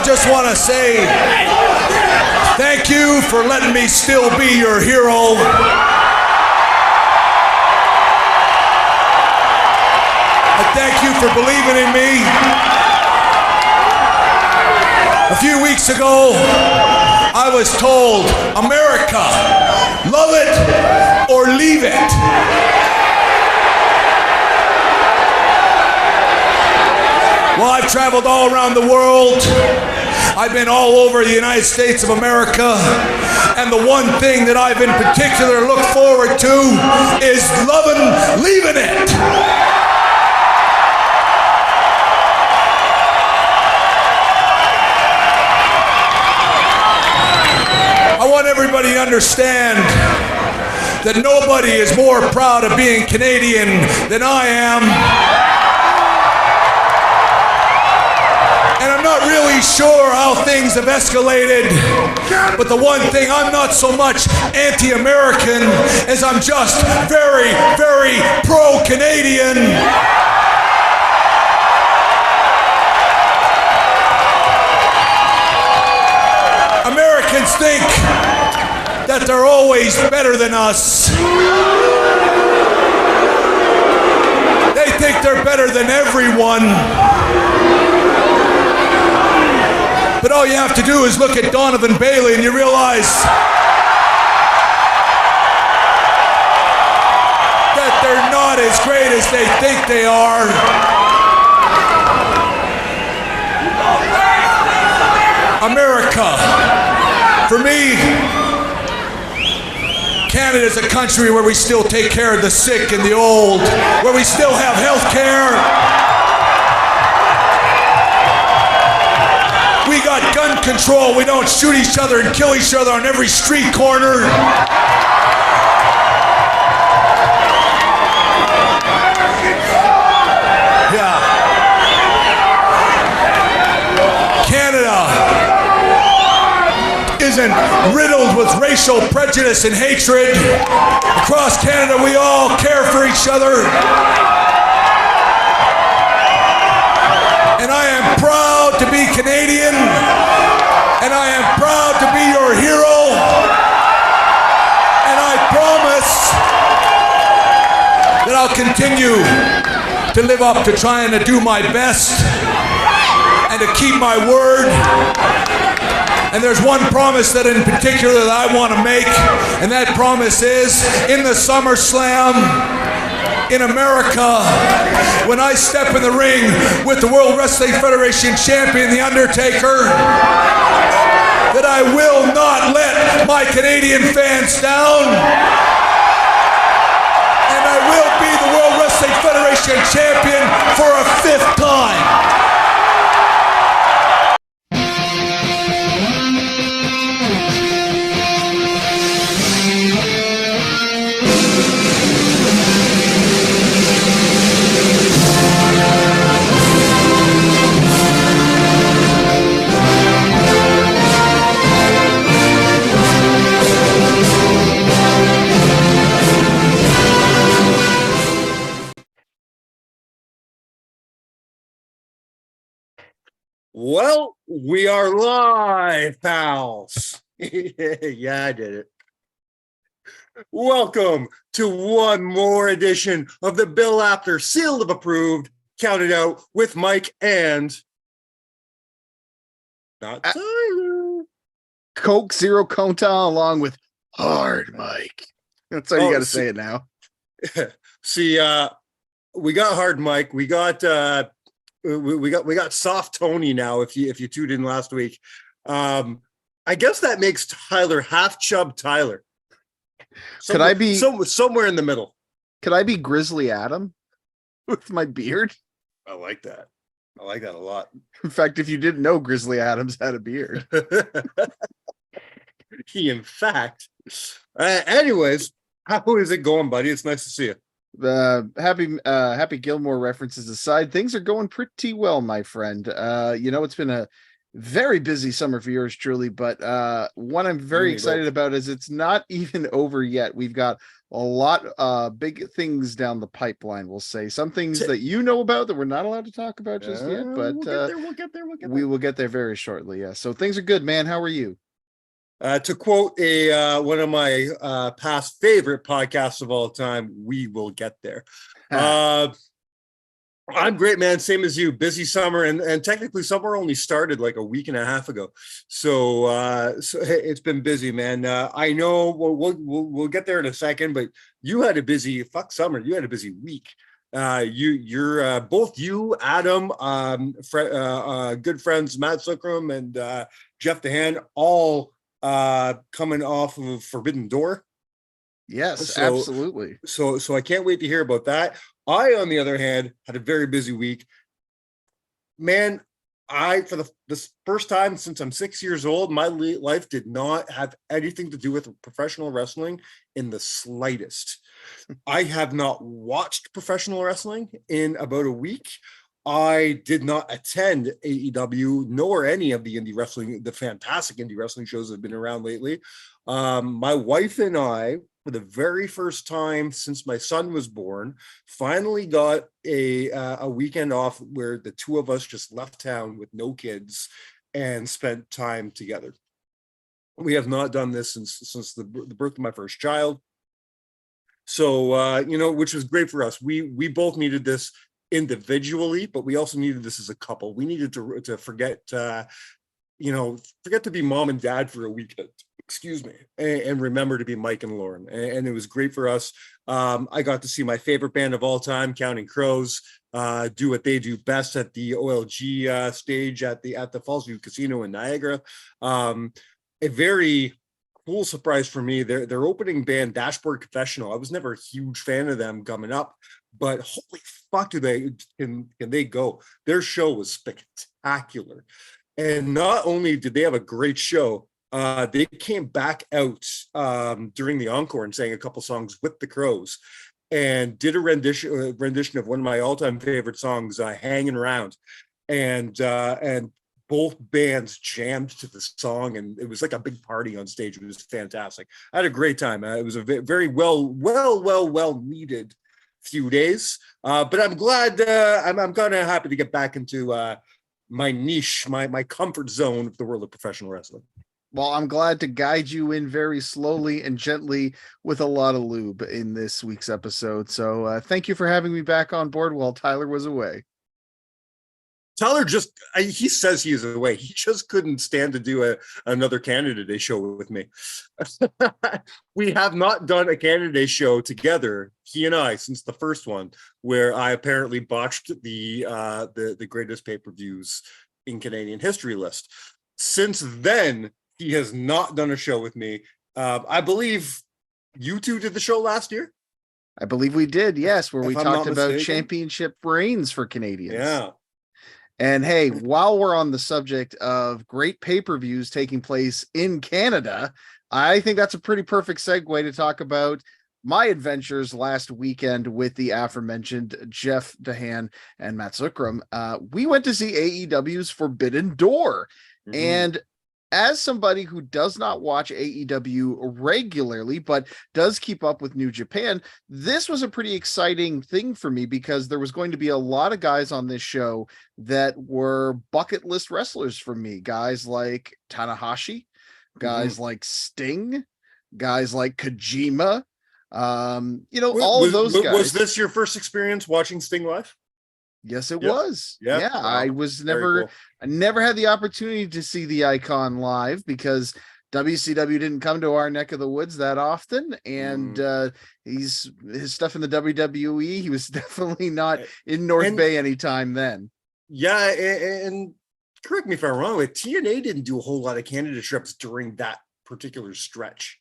just want to say thank you for letting me still be your hero. And thank you for believing in me. A few weeks ago, I was told, America, love it or leave it. Well, I've traveled all around the world. I've been all over the United States of America. And the one thing that I've in particular looked forward to is loving, leaving it. I want everybody to understand that nobody is more proud of being Canadian than I am. And I'm not really sure how things have escalated, but the one thing, I'm not so much anti-American as I'm just very, very pro-Canadian. Americans think that they're always better than us. They think they're better than everyone. But all you have to do is look at Donovan Bailey and you realize that they're not as great as they think they are. America, for me, Canada is a country where we still take care of the sick and the old, where we still have health care. We got gun control. We don't shoot each other and kill each other on every street corner. Yeah. Canada isn't riddled with racial prejudice and hatred. Across Canada, we all care for each other. And I am proud to be Canadian, and I am proud to be your hero, and I promise that I'll continue to live up to trying to do my best and to keep my word. And there's one promise that in particular that I want to make, and that promise is in the SummerSlam in America, when I step in the ring with the World Wrestling Federation champion, The Undertaker, that I will not let my Canadian fans down. And I will be the World Wrestling Federation champion for a 5th time. Well, we are live, pals. Yeah, I did it. Welcome to one more edition of the Bill Apter Sealed of Approved, counted out with Mike and not Tyler. Coke Zero Contant along with Hard Mike. That's how you got to say it now. See, we got Hard Mike. We got we got Soft Tony now. If you tuned in last week, I guess that makes Tyler half chub Tyler. Could I be somewhere in the middle? Could I be Grizzly Adam with my beard? I like that. I like that a lot. In fact, if you didn't know, Grizzly Adams had a beard. In fact. Anyways, how is it going, buddy? It's nice to see you. Happy Gilmore references aside, things are going pretty well, my friend. It's been a very busy summer for yours truly, but what I'm very excited about is it's not even over yet. We've got a lot big things down the pipeline, we'll say. Some things that you know about that we're not allowed to talk about just yet, but we'll get there. we will get there very shortly. Yeah. So things are good, man. How are you? To quote one of my past favorite podcasts of all time, we will get there. I'm great, man. Same as you. Busy summer, and technically summer only started like a week and a half ago. So it's been busy, man. I know we'll get there in a second, but you had a busy summer. You had a busy week. You're both you, Adam, good friends Matt Zuckram and Jeff DeHaan, all coming off of Forbidden Door. Yes, absolutely. So I can't wait to hear about that. I, on the other hand, had a very busy week. Man, for the first time since I'm 6 years old, my life did not have anything to do with professional wrestling in the slightest. I have not watched professional wrestling in about a week. I did not attend AEW nor any of the the fantastic indie wrestling shows that have been around lately. My wife and I, for the very first time since my son was born, finally got a weekend off where the two of us just left town with no kids and spent time together. We have not done this since the birth of my first child. So, which was great for us. We both needed this individually, but we also needed this as a couple. We needed to forget to be mom and dad for a weekend. Excuse me, and remember to be Mike and Lauren. And it was great for us. I got to see my favorite band of all time, Counting Crows, do what they do best at the OLG stage at the Fallsview Casino in Niagara. A very cool surprise for me. Their opening band, Dashboard Confessional. I was never a huge fan of them coming up, but holy fuck, can they go? Their show was spectacular. And not only did they have a great show, they came back out during the encore and sang a couple songs with the Crows and did a rendition of one of my all-time favorite songs, Hanging Around. And both bands jammed to the song, and it was like a big party on stage. It was fantastic. I had a great time. It was a very well needed few days. But I'm glad, I'm kind of happy to get back into my niche, my comfort zone of the world of professional wrestling. Well, I'm glad to guide you in very slowly and gently with a lot of lube in this week's episode. So thank you for having me back on board while Tyler was away. Tyler he says he is away. He just couldn't stand to do another Canada Day show with me. We have not done a Canada Day show together, he and I, since the first one, where I apparently botched the greatest pay-per-views in Canadian history list. Since then, he has not done a show with me. I believe you two did the show last year. I believe we did, yes, where we talked about mistaken. championship reigns for Canadians. Yeah. And hey, while we're on the subject of great pay-per-views taking place in Canada, I think that's a pretty perfect segue to talk about my adventures last weekend with the aforementioned Jeff DeHaan and Matt Zuckram. We went to see AEW's Forbidden Door. Mm-hmm. And as somebody who does not watch AEW regularly, but does keep up with New Japan, this was a pretty exciting thing for me because there was going to be a lot of guys on this show that were bucket list wrestlers for me. Guys like Tanahashi, guys like Sting, guys like Kojima, all of those guys. Was this your first experience watching Sting live? Yes, it was. Yep. Yeah, wow. I never had the opportunity to see the icon live because WCW didn't come to our neck of the woods that often. And his stuff in the WWE, he was definitely not in North Bay anytime then. Yeah, and correct me if I'm wrong, but TNA didn't do a whole lot of Canada trips during that particular stretch.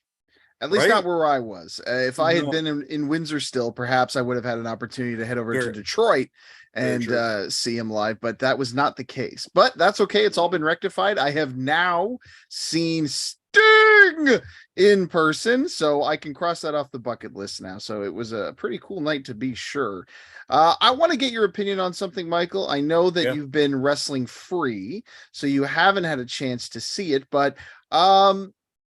At least not where I was. If I had been in Windsor still, perhaps I would have had an opportunity to head over to Detroit and see him live, but that was not the case. But that's okay. It's all been rectified. I have now seen Sting in person, so I can cross that off the bucket list now. So it was a pretty cool night to be sure. I want to get your opinion on something, Michael. I know that you've been wrestling free, so you haven't had a chance to see it, but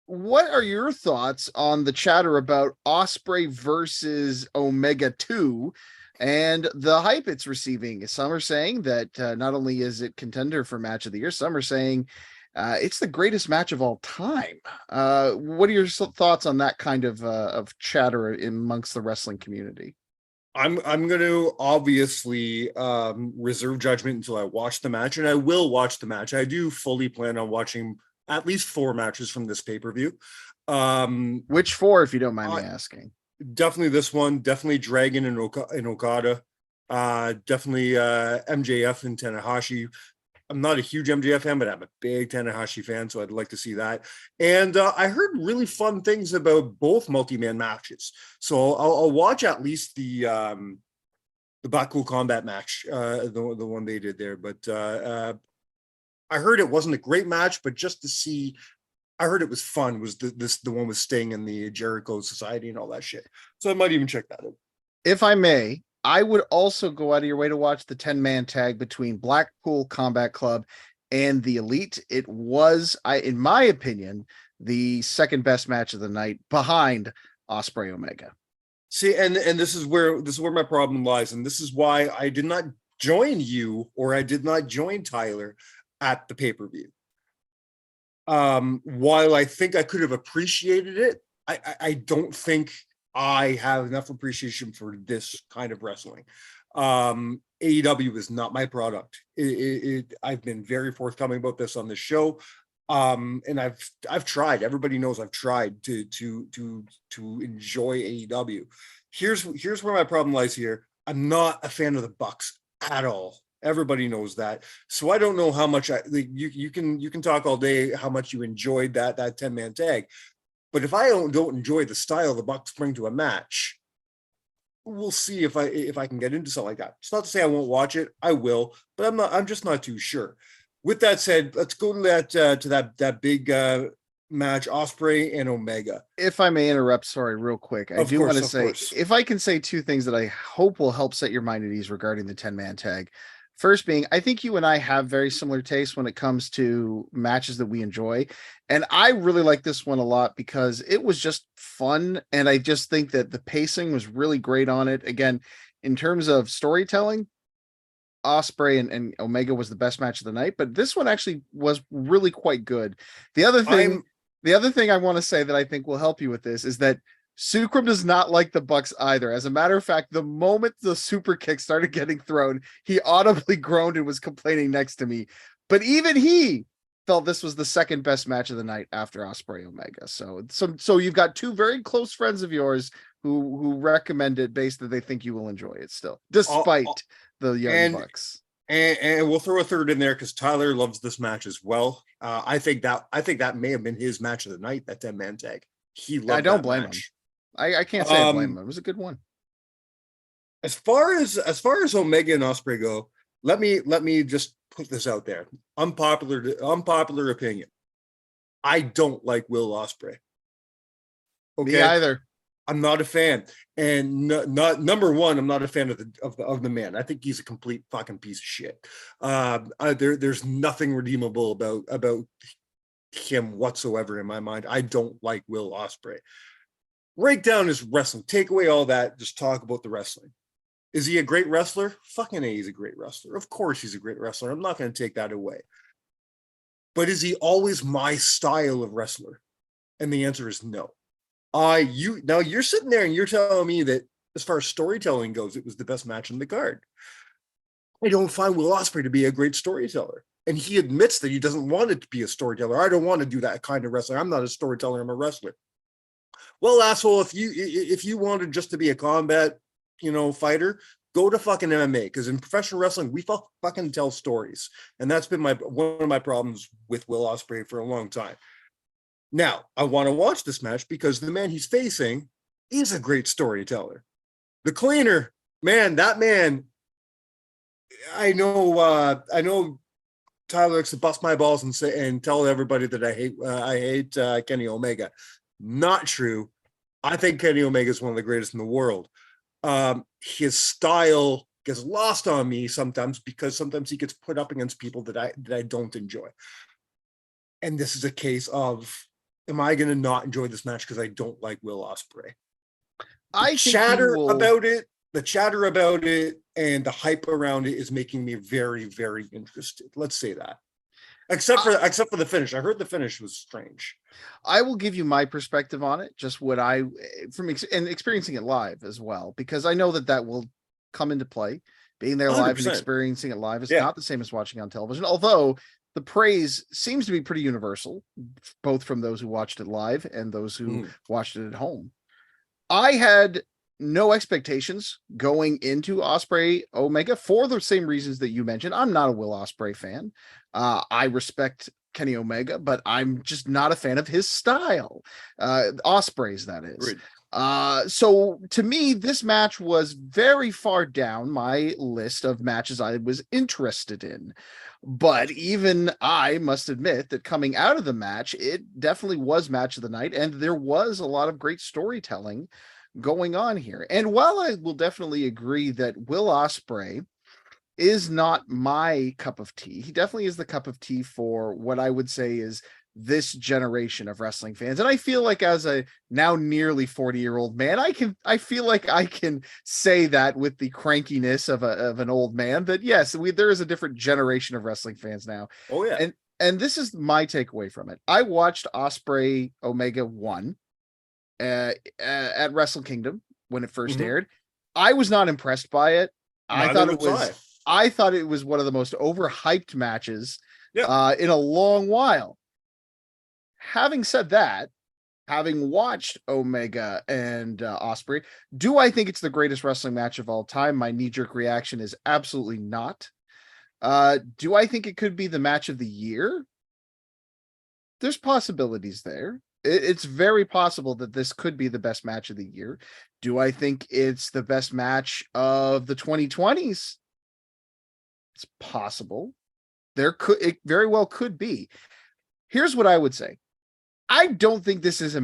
what are your thoughts on the chatter about Osprey versus Omega 2 and the hype it's receiving? Some are saying that not only is it contender for match of the year, some are saying it's the greatest match of all time. What are your thoughts on that kind of chatter amongst the wrestling community? I'm going to obviously reserve judgment until I watch the match, and I will watch the match. I do fully plan on watching at least 4 matches from this pay-per-view. Which 4, if you don't mind me asking? Definitely this one, definitely Dragon and Okada, definitely MJF and Tanahashi. I'm not a huge MJF fan, but I'm a big Tanahashi fan, so I'd like to see that. And I heard really fun things about both multi-man matches, so I'll watch at least the Blackpool Combat match, the one they did there. But I heard it wasn't a great match, but just to see, I heard it was fun. Was the one with Sting and the Jericho Society and all that shit? So I might even check that out. If I may, I would also go out of your way to watch the 10-man tag between Blackpool Combat Club and the Elite. It was, in my opinion, the second best match of the night behind Osprey Omega. See, and this is where my problem lies, and this is why I did not join you, or I did not join Tyler at the pay-per-view. While I think I could have appreciated it, I don't think I have enough appreciation for this kind of wrestling. AEW is not my product. I've been very forthcoming about this on this show. And I've tried. Everybody knows I've tried to enjoy AEW. Here's where my problem lies here. I'm not a fan of the Bucks at all. Everybody knows that. So I don't know how much you can talk all day how much you enjoyed that 10-man tag. But if I don't enjoy the style the Bucks bring to a match, we'll see if I can get into something like that. It's not to say I won't watch it. I will, but I'm just not too sure. With that said, let's go to that big match, Osprey and Omega. If I may interrupt, sorry, real quick. I do want to say, if I can say 2 things that I hope will help set your mind at ease regarding the 10-man tag. First being, I think you and I have very similar tastes when it comes to matches that we enjoy. And I really like this one a lot because it was just fun. And I just think that the pacing was really great on it. Again, in terms of storytelling, Osprey and Omega was the best match of the night, but this one actually was really quite good. The other thing I want to say that I think will help you with this is that Sukram does not like the Bucks either. As a matter of fact, the moment the super kick started getting thrown, he audibly groaned and was complaining next to me. But even he felt this was the second best match of the night after Osprey Omega. So you've got 2 very close friends of yours who recommend it based that they think you will enjoy it still, despite the Young Bucks. And we'll throw a third in there because Tyler loves this match as well. I think that may have been his match of the night, that 10-man tag. He loved. I don't blame him. I can't say I blame him. It was a good one. As far as Omega and Osprey go, let me just put this out there. Unpopular opinion. I don't like Will Ospreay. Okay. Me either. I'm not a fan, and not number one. I'm not a fan of the man. I think he's a complete fucking piece of shit. There's nothing redeemable about him whatsoever in my mind. I don't like Will Ospreay. Break down his wrestling. Take away all that. Just talk about the wrestling. Is he a great wrestler? Fucking A, he's a great wrestler. Of course he's a great wrestler. I'm not going to take that away. But is he always my style of wrestler? And the answer is no. Now you're sitting there and you're telling me that as far as storytelling goes, it was the best match in the card. I don't find Will Ospreay to be a great storyteller. And he admits that he doesn't want it to be a storyteller. I don't want to do that kind of wrestling. I'm not a storyteller. I'm a wrestler. Well, asshole, if you wanted just to be a combat, fighter, go to fucking MMA, because in professional wrestling, we fucking tell stories. And that's been one of my problems with Will Ospreay for a long time. Now, I want to watch this match because the man he's facing is a great storyteller. The cleaner, man, that man, I know Tyler likes to bust my balls and tell everybody that I hate Kenny Omega. Not true. I think Kenny Omega is one of the greatest in the world. His style gets lost on me sometimes because sometimes he gets put up against people that I don't enjoy. And this is a case of am I going to not enjoy this match because I don't like Will Ospreay? I The think chatter about it and the hype around it is making me very, very interested. Let's say that. Except for the finish. I heard the finish was strange. I will give you my perspective on it, just what I and experiencing it live as well, because I know that will come into play. Being there live and 100%. experiencing it live is Yeah. not the same as watching on television, although the praise seems to be pretty universal, both from those who watched it live and those who watched it at home. I had no expectations going into Ospreay Omega for the same reasons that you mentioned. I'm not a Will Ospreay fan. I respect Kenny Omega, but I'm just not a fan of his style. Ospreay's, that is. Right. So to me, this match was very far down my list of matches I was interested in. But even I must admit that coming out of the match, it definitely was match of the night, and there was a lot of great storytelling going on here. And while I will definitely agree that Will Ospreay is not my cup of tea, he definitely is the cup of tea for what I would say is this generation of wrestling fans. And I feel like as a now nearly 40-year-old man, I feel like I can say that with the crankiness of an old man, that yes, there is a different generation of wrestling fans now. Oh yeah. And this is my takeaway from it. I watched Ospreay Omega 1 at Wrestle Kingdom when it first aired. I was not impressed by it. I thought it was one of the most overhyped matches in a long while. Having said that, having watched Omega and Ospreay, do I think it's the greatest wrestling match of all time? My knee-jerk reaction is absolutely not. Do I think it could be the match of the year? There's possibilities there. It's very possible that this could be the best match of the year. Do I think it's the best match of the 2020s? It's possible. It very well could be. Here's what I would say. I don't think this is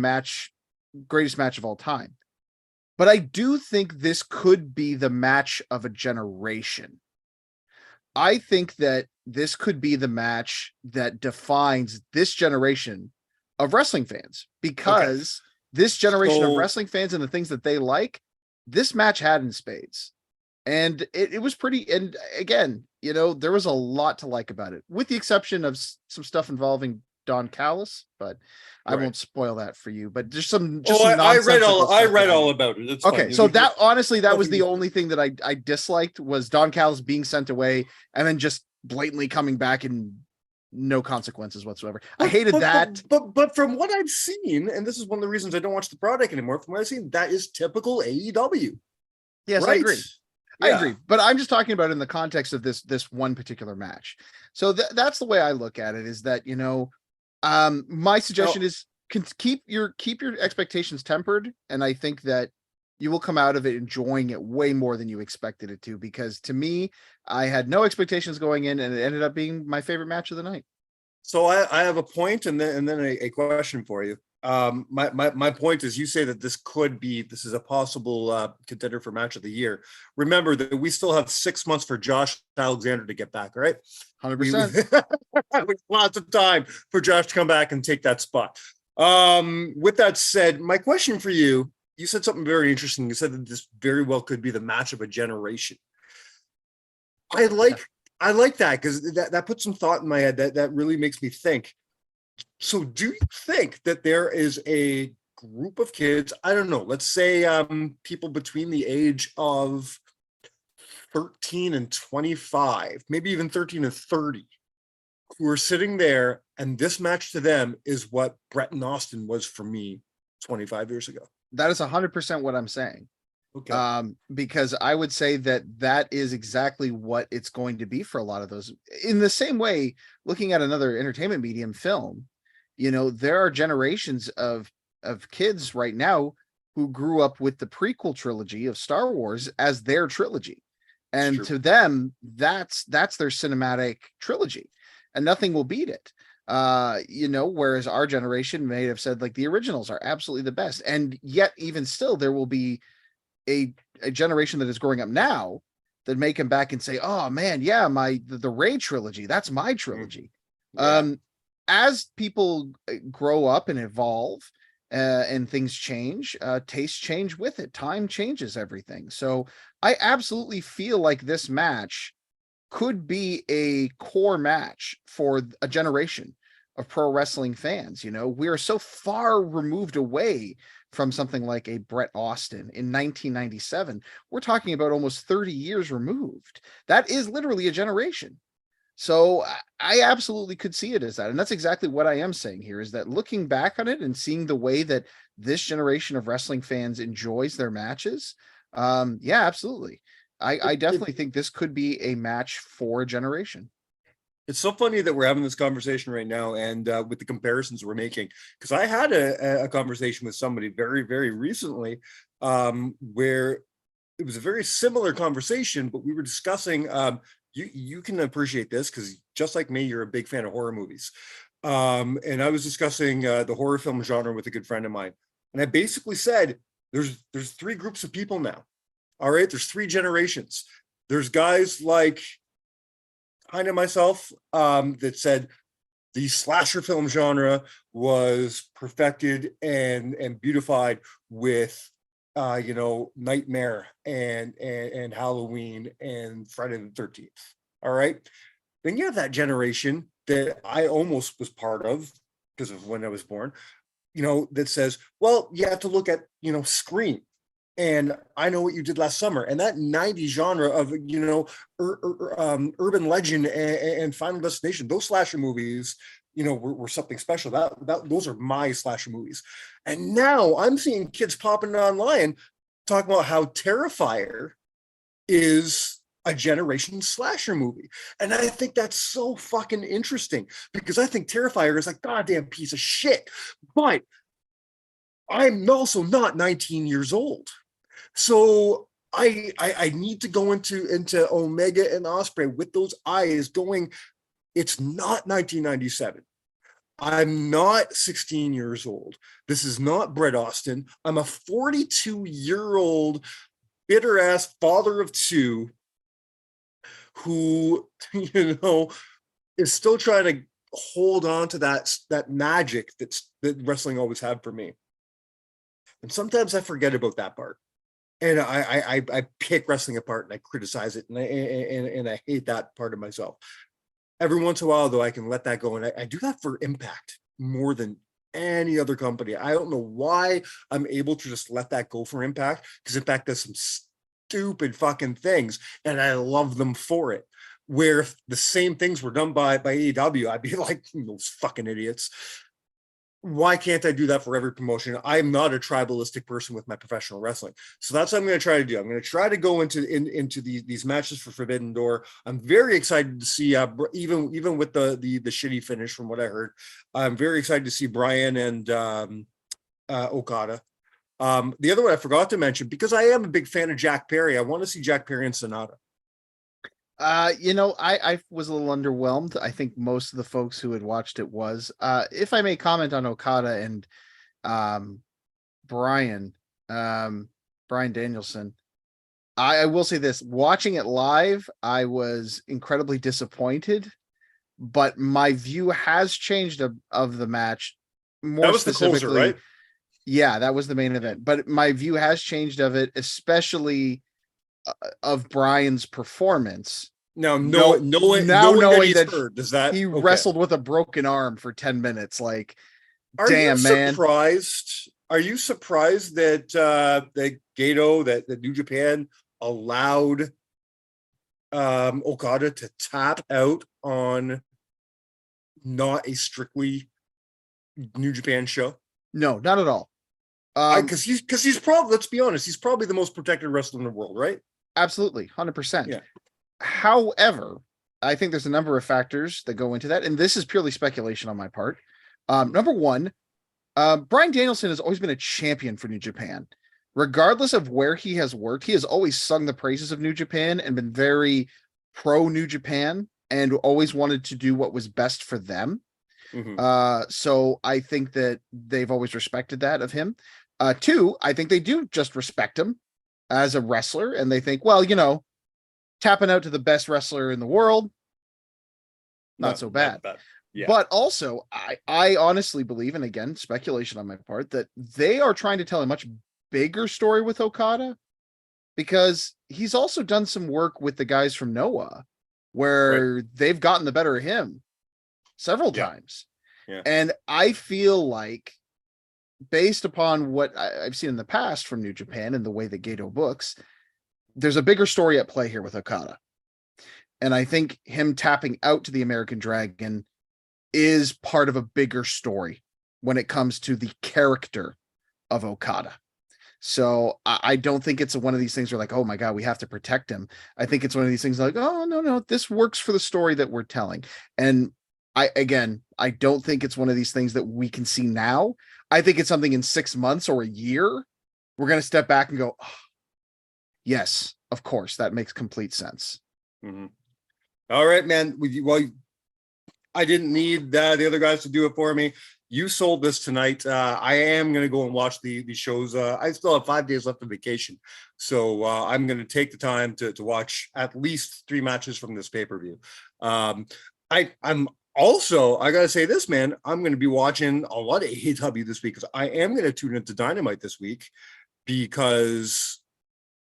greatest match of all time, but I do think this could be the match of a generation. I think that this could be the match that defines this generation of wrestling fans, because this generation of wrestling fans and the things that they like, this match had in spades. And it was pretty, and again, there was a lot to like about it, with the exception of some stuff involving Don Callis, but I won't spoil that for you. But there's some I read all about it. It's okay, fine. so that honestly, that was the only thing that I disliked, was Don Callis being sent away and then just blatantly coming back and no consequences whatsoever. I hated that. But from what I've seen, and this is one of the reasons I don't watch the product anymore, from what I've seen, that is typical AEW. Yes, right? I agree. Yeah. I agree, but I'm just talking about in the context of this one particular match. So that's the way I look at it, is that, my suggestion is keep your expectations tempered, and I think that you will come out of it enjoying it way more than you expected it to, because to me, I had no expectations going in, and it ended up being my favorite match of the night. So I have a point and then a question for you. My point is, you say that this is a possible contender for match of the year. Remember that we still have 6 months for Josh Alexander to get back, right? 100%. Lots of time for Josh to come back and take that spot. With that said, my question for you said something very interesting. You said that this very well could be the match of a generation. I like that, because that puts some thought in my head. That really makes me think. So do you think that there is a group of kids, I don't know, let's say people between the age of 13 and 25, maybe even 13 and 30, who are sitting there, and this match to them is what Brett and Austin was for me 25 years ago? That is 100% what I'm saying. Okay. Because I would say that is exactly what it's going to be for a lot of those. In the same way, looking at another entertainment medium, film, there are generations of kids right now who grew up with the prequel trilogy of Star Wars as their trilogy. And to them, that's their cinematic trilogy, and nothing will beat it. Whereas our generation may have said, like, the originals are absolutely the best. And yet, even still, there will be a generation that is growing up now that may come back and say, oh man, yeah, the Rey trilogy, that's my trilogy. Yeah. as people grow up and evolve, and things change, tastes change with it. Time changes everything. So I absolutely feel like this match could be a core match for a generation of pro wrestling fans. We are so far removed away from something like a Bret Austin in 1997. We're talking about almost 30 years removed. That is literally a generation. So I absolutely could see it as that. And that's exactly what I am saying here, is that looking back on it and seeing the way that this generation of wrestling fans enjoys their matches. Yeah, absolutely. I definitely think this could be a match for a generation. It's so funny that we're having this conversation right now, and with the comparisons we're making, because I had a conversation with somebody very, very recently, where it was a very similar conversation, but we were discussing, you can appreciate this because just like me, you're a big fan of horror movies. And I was discussing the horror film genre with a good friend of mine. And I basically said, there's three groups of people now. All right, there's three generations. There's guys like kind of myself, that said the slasher film genre was perfected and beautified with Nightmare and Halloween and Friday the 13th. All right. Then you have that generation that I almost was part of because of when I was born, that says, well, you have to look at, Scream. And I Know What You Did Last Summer, and that 90s genre of, urban legend and Final Destination, those slasher movies, were something special. That those are my slasher movies. And now I'm seeing kids popping online talking about how Terrifier is a generation slasher movie. And I think that's so fucking interesting, because I think Terrifier is a goddamn piece of shit. But I'm also not 19 years old. So I need to go into Omega and Osprey with those eyes going, it's not 1997. I'm not 16 years old. This is not Bret Austin. I'm a 42-year-old bitter ass father of two who, is still trying to hold on to that magic that wrestling always had for me. And sometimes I forget about that part. And I pick wrestling apart and I criticize it, and I hate that part of myself. Every once in a while, though, I can let that go, and I do that for Impact more than any other company. I don't know why I'm able to just let that go for Impact, because Impact does some stupid fucking things, and I love them for it. Where if the same things were done by AEW, I'd be like, those fucking idiots. Why can't I do that for every promotion? I'm not a tribalistic person with my professional wrestling. So that's what I'm going to try to do. I'm going to try to go into these matches for Forbidden Door. I'm very excited to see, even with the shitty finish from what I heard, I'm very excited to see Brian and Okada. The other one I forgot to mention, because I am a big fan of Jack Perry, I want to see Jack Perry and Sonata. I was a little underwhelmed. I think most of the folks who had watched it was. If I may comment on Okada and Brian Danielson, I will say this: watching it live, I was incredibly disappointed, but my view has changed of the match. More that was specifically, the closer, right? Yeah, that was the main event, but my view has changed of it, especially of Brian's performance. Now, knowing that he's hurt, does that he wrestled with a broken arm for 10 minutes? Like, are damn, you man. Surprised? Are you surprised that that Gato, that New Japan allowed Okada to tap out on not a strictly New Japan show? No, not at all. Because he's probably, let's be honest, he's probably the most protected wrestler in the world, right? Absolutely, 100%. Yeah. However, I think there's a number of factors that go into that, and this is purely speculation on my part. Number one, Brian Danielson has always been a champion for New Japan. Regardless of where he has worked, he has always sung the praises of New Japan and been very pro New Japan and always wanted to do what was best for them. Mm-hmm. So I think that they've always respected that of him. Two, I think they do just respect him as a wrestler, and they think, well, tapping out to the best wrestler in the world, not so bad. Yeah. But also, I honestly believe, and again, speculation on my part, that they are trying to tell a much bigger story with Okada, because he's also done some work with the guys from Noah where they've gotten the better of him several times. Yeah. And I feel like, based upon what I've seen in the past from New Japan and the way that Gato books, there's a bigger story at play here with Okada. And I think him tapping out to the American Dragon is part of a bigger story when it comes to the character of Okada. So I don't think it's one of these things where like, oh my God, we have to protect him. I think it's one of these things like, oh, no, this works for the story that we're telling. And I don't think it's one of these things that we can see now. I think it's something in 6 months or a year. We're going to step back and go, oh, yes, of course, that makes complete sense. Mm-hmm. All right, man. Well, I didn't need the other guys to do it for me. You sold this tonight. I am going to go and watch the shows. I still have 5 days left of vacation. So I'm going to take the time to watch at least 3 matches from this pay-per-view. I'm also, I got to say this, man, I'm going to be watching a lot of AEW this week because I am going to tune into Dynamite this week because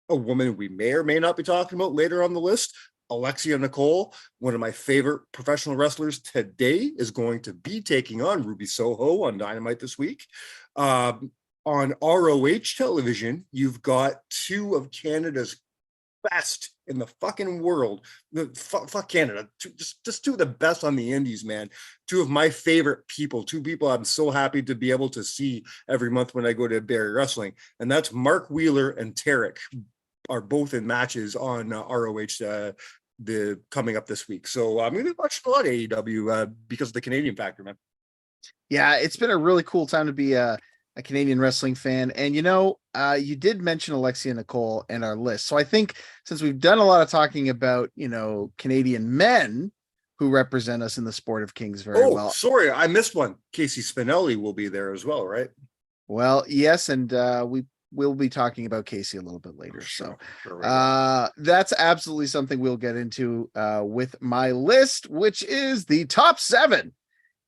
a woman we may or may not be talking about later on the list, Alexia Nicole, one of my favorite professional wrestlers today, is going to be taking on Ruby Soho on Dynamite this week. On ROH television, you've got 2 of Canada's best in the fucking world. Fuck Canada. Just 2 of the best on the indies, man. 2 of my favorite people. 2 people I'm so happy to be able to see every month when I go to Barry Wrestling. And that's Mark Wheeler and Tarek, are both in matches on ROH the coming up this week. So I'm going to be watching a lot of AEW because of the Canadian factor, man. Yeah, it's been a really cool time to be a Canadian wrestling fan. And, you did mention Alexia Nicole in our list. So I think since we've done a lot of talking about, Canadian men who represent us in the sport of kings very well. Sorry, I missed one. Casey Spinelli will be there as well, right? Well, yes. And we'll be talking about Casey a little bit later. Sure. That's absolutely something we'll get into with my list, which is the top 7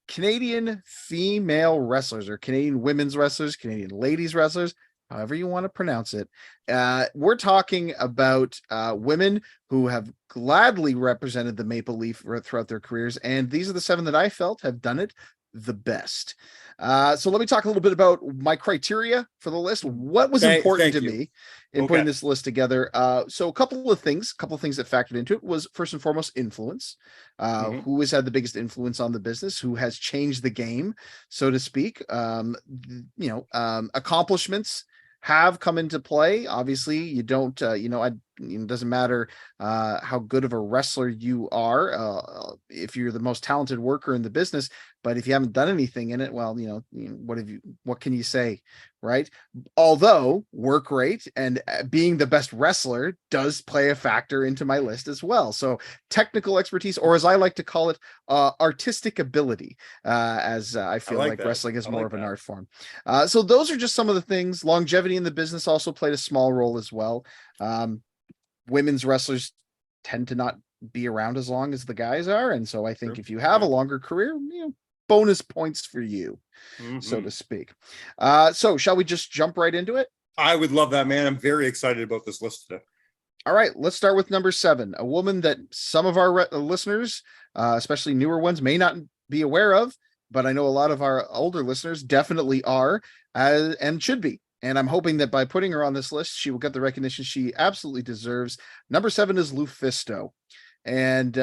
Canadian female wrestlers, or Canadian women's wrestlers, Canadian ladies wrestlers, however you want to pronounce it. We're talking about women who have gladly represented the Maple Leaf throughout their careers. And these are the 7 that I felt have done it the best. So let me talk a little bit about my criteria for the list. What was important to me in putting this list together? So a couple of things that factored into it was, first and foremost, influence. Who has had the biggest influence on the business? Who has changed the game, so to speak? Accomplishments have come into play. Obviously, you don't, it doesn't matter how good of a wrestler you are, if you're the most talented worker in the business, but if you haven't done anything in it, well, what can you say, right? Although work rate and being the best wrestler does play a factor into my list as well. So technical expertise, or as I like to call it, artistic ability, as I feel like wrestling is more of an art form. So those are just some of the things. Longevity in the business also played a small role as well. Women's wrestlers tend to not be around as long as the guys are. And so I think if you have a longer career, bonus points for you, so to speak. So shall we just jump right into it? I would love that, man. I'm very excited about this list today. All right, let's start with number 7, a woman that some of our listeners, especially newer ones, may not be aware of, but I know a lot of our older listeners definitely are, and should be. And I'm hoping that by putting her on this list, she will get the recognition she absolutely deserves. Number 7 is Lufisto. And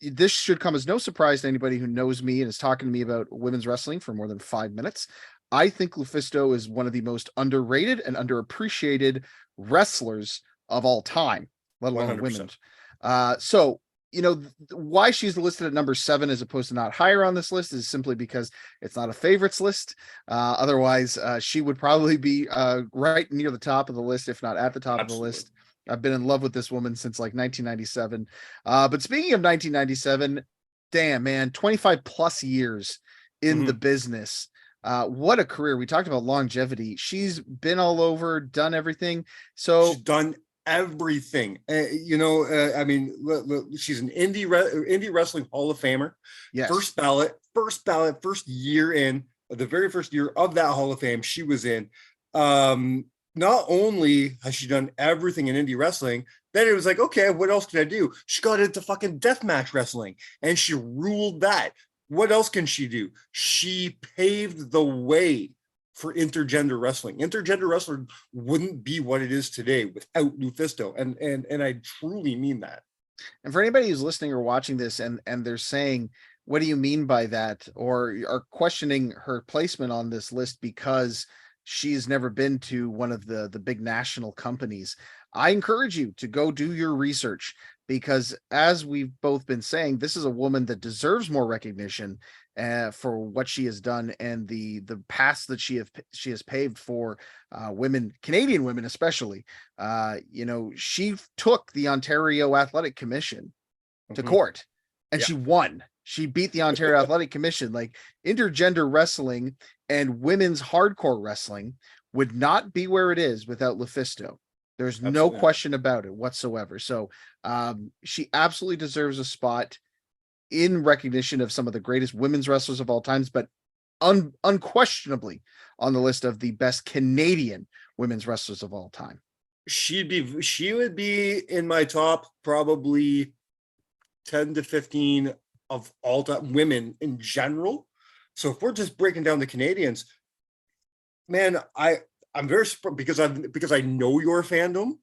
this should come as no surprise to anybody who knows me and is talking to me about women's wrestling for more than 5 minutes. I think Lufisto is one of the most underrated and underappreciated wrestlers of all time, let alone 100%. Women. So, why she's listed at number 7 as opposed to not higher on this list is simply because it's not a favorites list. Otherwise, she would probably be right near the top of the list, if not at the top of the list. I've been in love with this woman since like 1997. But speaking of 1997, damn, man, 25 plus years in the business. What a career. We talked about longevity. She's been all over, done everything. So she's done everything. I mean, she's an indie wrestling Hall of Famer. Yes. First ballot, first year in, the very first year of that Hall of Fame, she was in. Not only has she done everything in indie wrestling, then it was like, okay, what else can I do? She got into fucking deathmatch wrestling and she ruled that. What else can she do? She paved the way for intergender wrestling. Intergender wrestling wouldn't be what it is today without Lufisto. And I truly mean that. And for anybody who's listening or watching this and they're saying, what do you mean by that? Or are questioning her placement on this list because she's never been to one of the big national companies. I encourage you to go do your research, because as we've both been saying, this is a woman that deserves more recognition for what she has done and the paths that she has paved for women, Canadian women especially. She took the Ontario Athletic Commission to court, and she won. She beat the Ontario Athletic Commission. Like, intergender wrestling and women's hardcore wrestling would not be where it is without Lufisto. There's no question about it whatsoever. So she absolutely deserves a spot in recognition of some of the greatest women's wrestlers of all times, but unquestionably on the list of the best Canadian women's wrestlers of all time. She would be in my top probably 10 to 15 of all time women in general. So if we're just breaking down the Canadians, man, I'm very surprised because I know your fandom.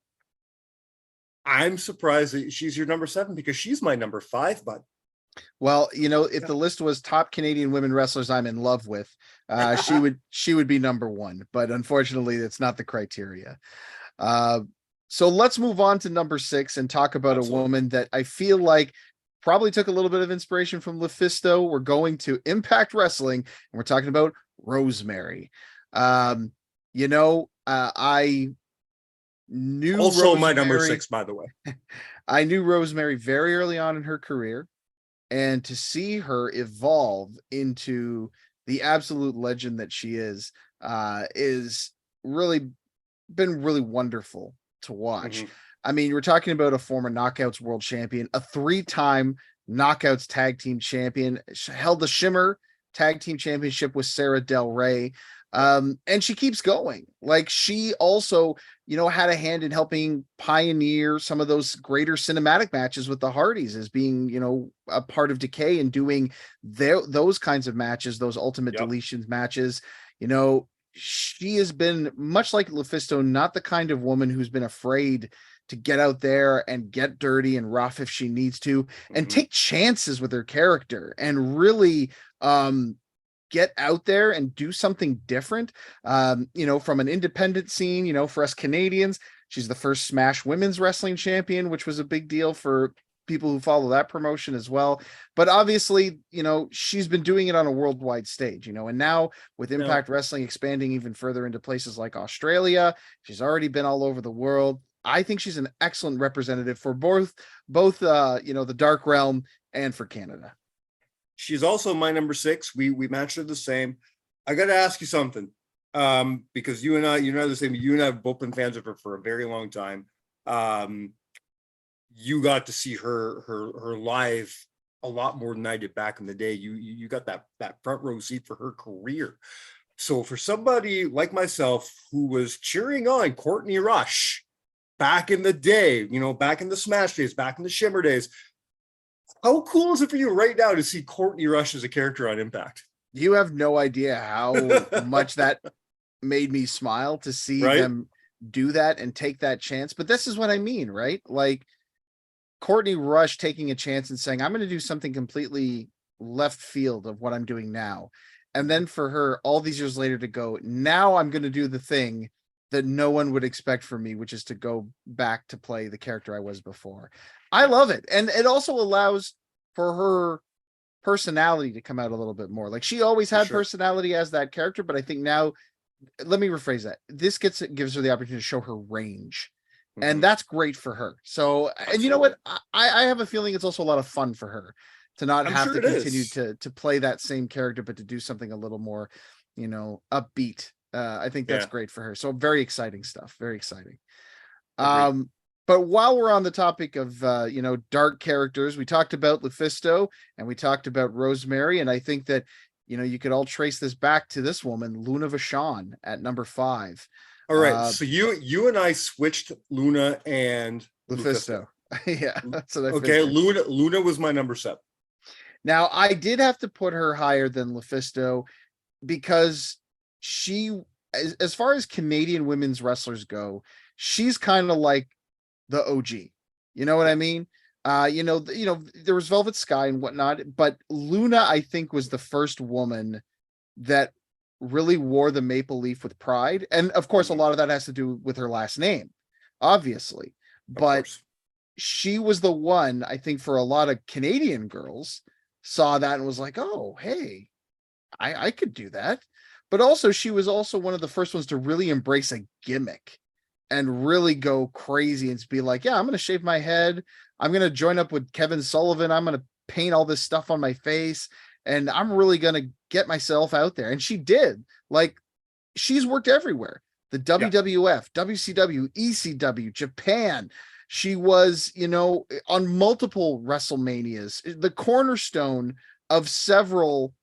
I'm surprised that she's your number 7 because she's my number 5, bud. Well, if the list was top Canadian women wrestlers I'm in love with, she would be number 1, but unfortunately that's not the criteria. So let's move on to number 6 and talk about a woman that I feel like probably took a little bit of inspiration from Lufisto. We're going to Impact Wrestling, and we're talking about Rosemary. I knew also Rosemary, my number 6, by the way. I knew Rosemary very early on in her career, and to see her evolve into the absolute legend that she is really been really wonderful to watch. I mean, we're talking about a former Knockouts world champion, a 3-time Knockouts tag team champion, held the Shimmer tag team championship with Sarah Del Rey. And she keeps going. Like, she also, had a hand in helping pioneer some of those greater cinematic matches with the Hardys, as being, a part of Decay and doing those kinds of matches, those ultimate deletions matches. She has been, much like Lufisto, not the kind of woman who's been afraid to get out there and get dirty and rough if she needs to, and take chances with her character and really get out there and do something different. From an independent scene, for us Canadians, she's the first Smash women's wrestling champion, which was a big deal for people who follow that promotion as well. But obviously, she's been doing it on a worldwide stage, and now with Impact Wrestling expanding even further into places like Australia, she's already been all over the world. I think she's an excellent representative for both the Dark Realm and for Canada. She's also my number 6. We matched her the same. I got to ask you something, because you and I the same. You and I have both been fans of her for a very long time. You got to see her live a lot more than I did back in the day. You got that front row seat for her career. So for somebody like myself who was cheering on Courtney Rush back in the day, back in the Smash days, back in the Shimmer days, how cool is it for you right now to see Courtney Rush as a character on Impact? You have no idea how much that made me smile to see them do that and take that chance. But this is what I mean, right? Like, Courtney Rush taking a chance and saying, I'm going to do something completely left field of what I'm doing now. And then for her all these years later to go, now I'm going to do the thing that no one would expect from me, which is to go back to play the character I was before. I love it. And it also allows for her personality to come out a little bit more. Like, she always had personality as that character, but I think now, let me rephrase that. This gives her the opportunity to show her range. And that's great for her. So, and you know what? I have a feeling it's also a lot of fun for her to not have to continue to play that same character, but to do something a little more, upbeat. I think that's great for her. So very exciting stuff. Very exciting. But while we're on the topic of dark characters, we talked about Lufisto and we talked about Rosemary, and I think that you could all trace this back to this woman, Luna Vachon, at number 5. All right, so you and I switched Luna and Lufisto. Yeah, that's what I okay. figured. Luna was my number 7. Now I did have to put her higher than Lufisto because she, as far as Canadian women's wrestlers go, she's kind of like the OG. You know what I mean? There was Velvet Sky and whatnot, but Luna, I think, was the first woman that really wore the maple leaf with pride. And of course, a lot of that has to do with her last name, obviously. But she was the one, I think, for a lot of Canadian girls, saw that and was like, oh, hey, I could do that. But also, she was also one of the first ones to really embrace a gimmick and really go crazy and be like, yeah, I'm going to shave my head. I'm going to join up with Kevin Sullivan. I'm going to paint all this stuff on my face. And I'm really going to get myself out there. And she did. Like, she's worked everywhere. The WWF, WCW, ECW, Japan. She was, on multiple WrestleManias, the cornerstone of several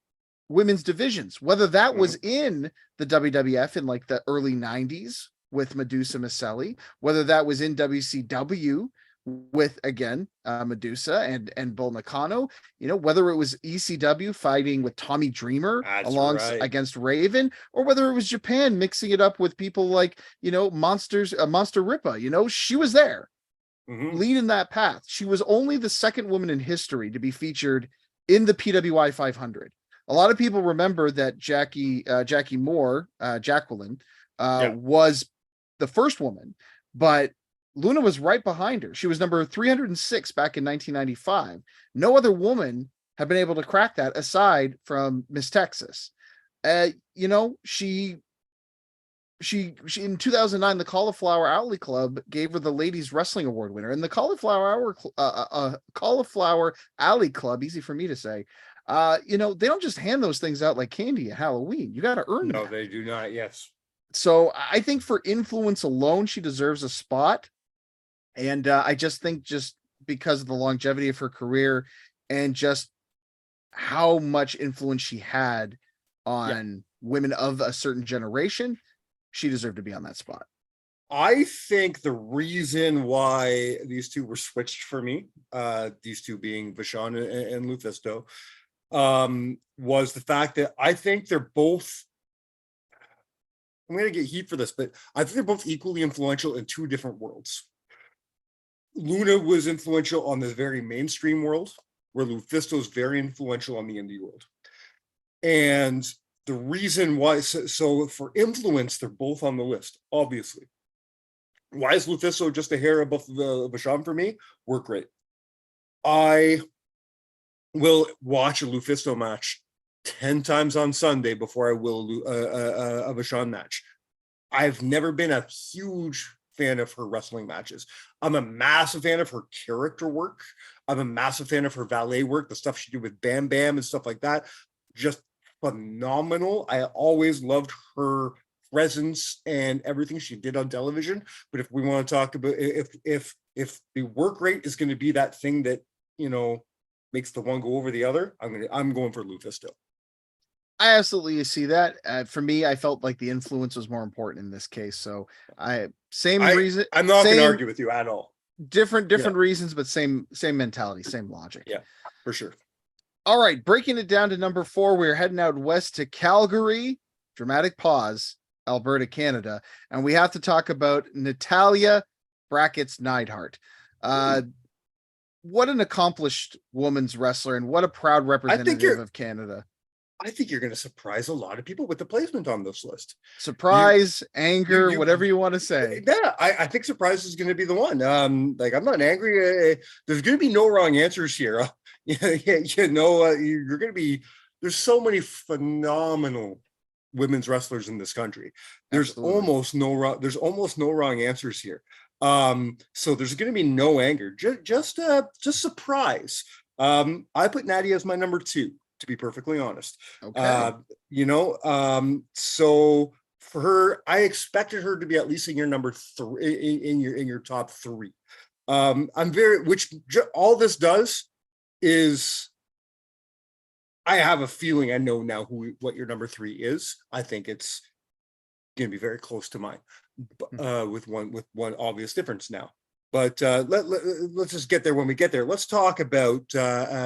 women's divisions, whether that was in the WWF in like the early 90s with Medusa Miceli, whether that was in WCW with, again, Medusa and Bull Nakano, whether it was ECW fighting with Tommy Dreamer against Raven, or whether it was Japan mixing it up with people like, Monster Rippa, she was there leading that path. She was only the second woman in history to be featured in the PWI 500. A lot of people remember that Jackie Moore, Jacqueline, was the first woman, but Luna was right behind her. She was number 306 back in 1995. No other woman had been able to crack that aside from Miss Texas. She in 2009, the Cauliflower Alley Club gave her the Ladies Wrestling Award winner, and the Cauliflower Alley Club, easy for me to say. They don't just hand those things out like candy at Halloween. You got to earn them. No, they do not. Yes. So I think for influence alone, she deserves a spot. And I just think just because of the longevity of her career and just how much influence she had on women of a certain generation, she deserved to be on that spot. I think the reason why these two were switched for me, these two being Vachon and Lufisto, was the fact that I think they're both, I'm going to get heat for this, but I think they're both equally influential in two different worlds. Luna was influential on the very mainstream world, where Lufisto is very influential on the indie world. And the reason why, so for influence, they're both on the list, obviously. Why is Lufisto just a hair above the Vachon for me? Work rate. I will watch a Lufisto match 10 times on Sunday before I will a Vachon match. I've never been a huge fan of her wrestling matches. I'm a massive fan of her character work. I'm a massive fan of her valet work, the stuff she did with Bam Bam and stuff like that. Just phenomenal. I always loved her presence and everything she did on television. But if we want to talk about if the work rate is going to be that thing that makes the one go over the other, I'm going for Lufisto. I absolutely see that. For me, I felt like the influence was more important in this case. So reason. I'm not going to argue with you at all. Different reasons, but same mentality, same logic. Yeah, for sure. All right, breaking it down to number 4, we're heading out west to Calgary, dramatic pause, Alberta, Canada, and we have to talk about Natalia Neidhart. What an accomplished woman's wrestler and what a proud representative of Canada. I think you're going to surprise a lot of people with the placement on this list. Surprise, anger, whatever you want to say. Yeah, I think surprise is going to be the one. I'm not angry. There's going to be no wrong answers here. You're going to be. There's so many phenomenal women's wrestlers in this country. There's almost no wrong answers here. So there's going to be no anger. Just surprise. I put Nadia as my number 2. To be perfectly honest. Okay. So for her, I expected her to be at least in your number three, in your top three. I'm very, all this does is I have a feeling I know now what your number three is. I think it's going to be very close to mine, with one obvious difference now. But let's just get there when we get there. Let's talk about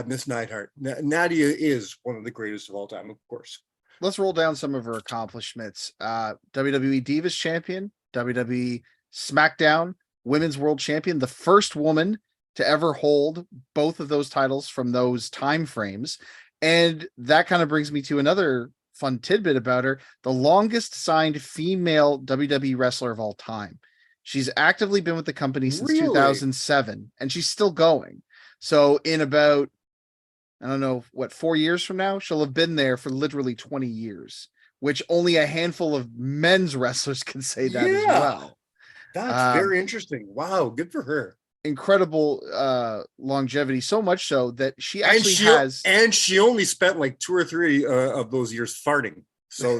Miss Neidhart. Nadia is one of the greatest of all time, of course. Let's roll down some of her accomplishments. WWE Divas Champion, WWE SmackDown Women's World Champion, the first woman to ever hold both of those titles from those time frames. And that kind of brings me to another fun tidbit about her, the longest signed female WWE wrestler of all time. She's actively been with the company since 2007, and she's still going. So in about, I don't know, 4 years from now, she'll have been there for literally 20 years, which only a handful of men's wrestlers can say that as well. That's very interesting. Wow, good for her. Incredible longevity, so much so that she actually and she only spent like 2 or 3 of those years farting. So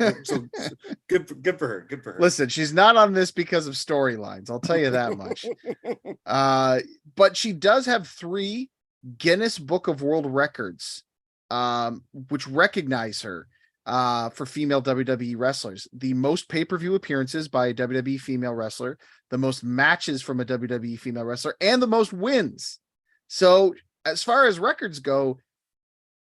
good for her. Good for her. Listen, she's not on this because of storylines, I'll tell you that much. But she does have 3 Guinness Book of World Records, which recognize her for female WWE wrestlers. The most pay-per-view appearances by a WWE female wrestler, the most matches from a WWE female wrestler, and the most wins. So as far as records go,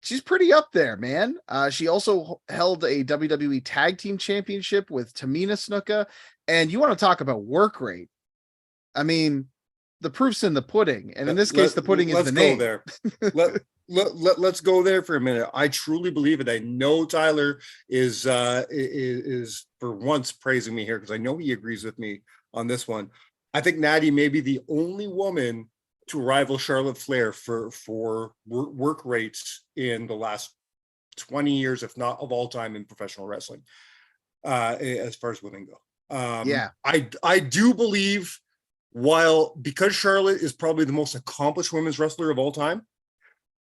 she's pretty up there, man. She also held a WWE Tag Team Championship with Tamina Snuka. And you want to talk about work rate? I mean, the proof's in the pudding. And in this case, the pudding is the name. Let's go there for a minute. I truly believe it. I know Tyler is for once praising me here because I know he agrees with me on this one. I think Natty may be the only woman to rival Charlotte Flair for work rates in the last 20 years, if not of all time, in professional wrestling, as far as women go. I do believe, because Charlotte is probably the most accomplished women's wrestler of all time,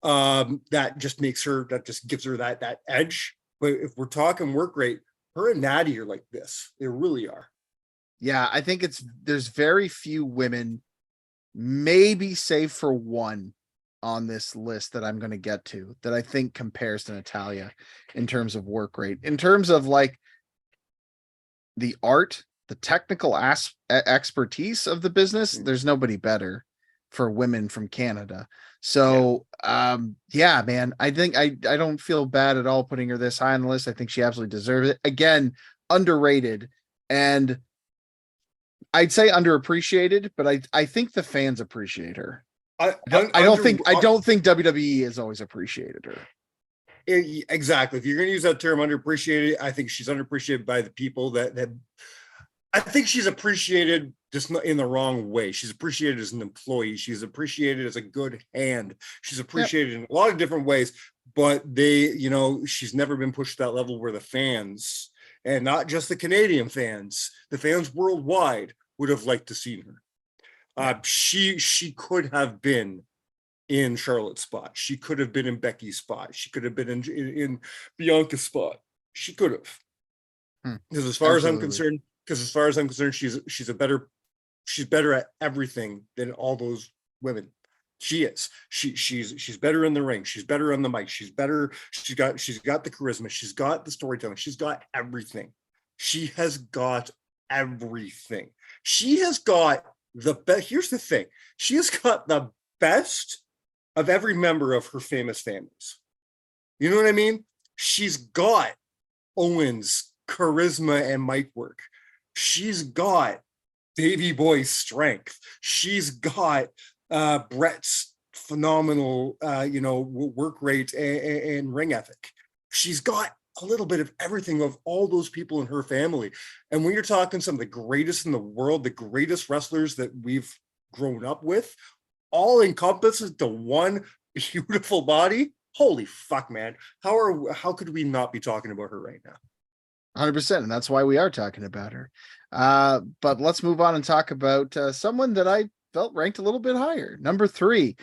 that just gives her that edge. But if we're talking work rate, her and Natty are like this. They really are. Yeah, I think there's very few women, maybe save for one on this list that I'm going to get to, that I think compares to Natalya in terms of work rate. In terms of like the art, the technical expertise of the business, there's nobody better for women from Canada. So yeah, man, I think I don't feel bad at all putting her this high on the list. I think she absolutely deserves it. Again, underrated, and I'd say underappreciated, but I think the fans appreciate her. I don't think WWE has always appreciated her. Exactly. If you're going to use that term, underappreciated, I think she's underappreciated by the people that I think she's appreciated, just not in the wrong way. She's appreciated as an employee. She's appreciated as a good hand. She's appreciated in a lot of different ways, but she's never been pushed to that level where the fans, and not just the Canadian fans, the fans worldwide would have liked to see her. She could have been in Charlotte's spot. She could have been in Becky's spot. She could have been in Bianca's spot. She could have. Because as far as I'm concerned, she's better at everything than all those women. She is. She's better in the ring. She's better on the mic. She's better. She's got the charisma. She's got the storytelling. She's got everything. She has got everything. She has got the best. Here's the thing. She has got the best of every member of her famous families. You know what I mean? She's got Owen's charisma and mic work. She's got Davey Boy's strength. She's got Brett's phenomenal, work rate and ring ethic. She's got a little bit of everything of all those people in her family. And when you're talking some of the greatest in the world, the greatest wrestlers that we've grown up with, all encompasses to one beautiful body. Holy fuck, man. How could we not be talking about her right now? 100%. And that's why we are talking about her. But let's move on and talk about someone that I felt ranked a little bit higher. Number 3,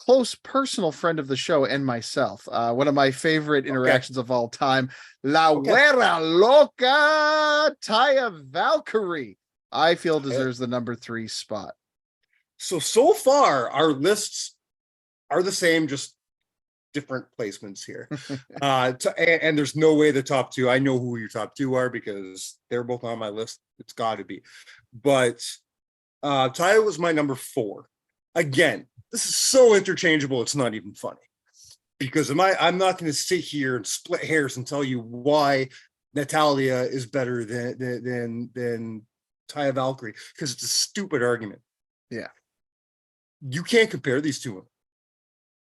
close personal friend of the show and myself. One of my favorite interactions of all time. La Güera Loca, Taya Valkyrie. I feel deserves the number 3 spot. So far, our lists are the same, just different placements here. And there's no way the top 2, I know who your top 2 are because they're both on my list. It's got to be. But Taya was my number 4. Again, this is so interchangeable, it's not even funny. Because I'm not going to sit here and split hairs and tell you why Natalia is better than Taya Valkyrie, because it's a stupid argument. Yeah. You can't compare these two women.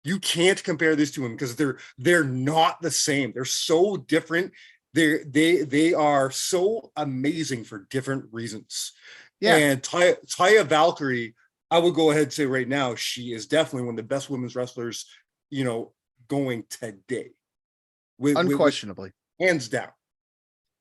You can't compare these two women because they're not the same. They're so different. They are so amazing for different reasons. Yeah. And Taya Valkyrie, I would go ahead and say right now, she is definitely one of the best women's wrestlers, going today. Unquestionably. Hands down.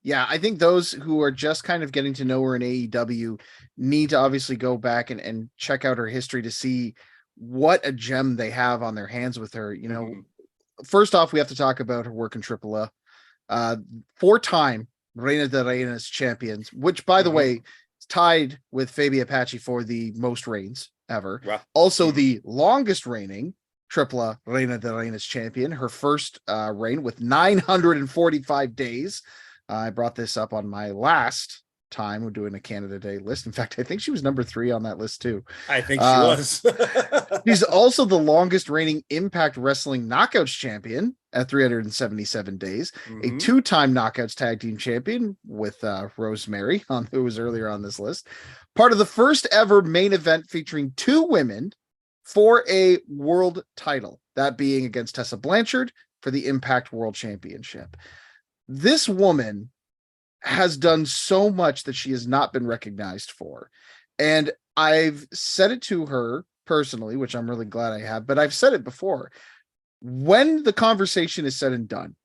Yeah, I think those who are just kind of getting to know her in AEW need to obviously go back and check out her history to see what a gem they have on their hands with her. First off, we have to talk about her work in AAA. 4-time Reina de Reinas champions, which, by the way, is tied with Fabi Apache for the most reigns ever. Wow. Also, the longest reigning AAA Reina de Reinas champion, her first reign with 945 days. I brought this up on my last time we're doing a Canada Day list. In fact, I think she was number 3 on that list too. I think she was. She's also the longest reigning Impact Wrestling Knockouts champion at 377 days. A 2-time Knockouts tag team champion with Rosemary, who was earlier on this list. Part of the first ever main event featuring 2 women for a world title, that being against Tessa Blanchard for the Impact World Championship. This woman has done so much that she has not been recognized for. And I've said it to her personally, which I'm really glad I have, but I've said it before. When the conversation is said and done,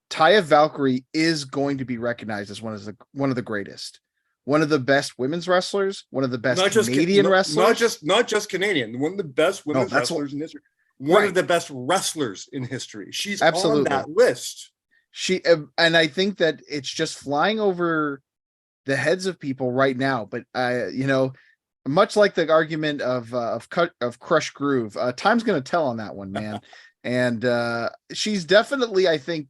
Taya Valkyrie is going to be recognized as one of the greatest, one of the best women's wrestlers, one of the best Canadian wrestlers. Not just Canadian, one of the best women's wrestlers in history. One of the best wrestlers in history. She's on that list. And I think that it's just flying over the heads of people right now. But much like the argument of Crush Groove, time's going to tell on that one, man. And she's definitely, I think,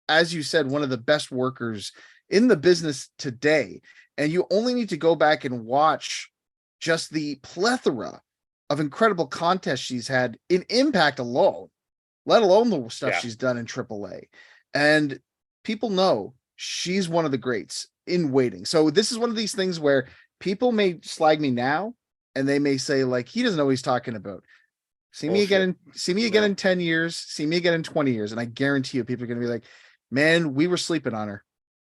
as you said, one of the best workers in the business today. And you only need to go back and watch just the plethora of incredible contests she's had in Impact alone, let alone the stuff she's done in AAA. And people know she's one of the greats in waiting. So this is one of these things where people may slag me now and they may say, like, he doesn't know what he's talking about. See me again in 10 years, see me again in 20 years. And I guarantee you people are going to be like, man, we were sleeping on her.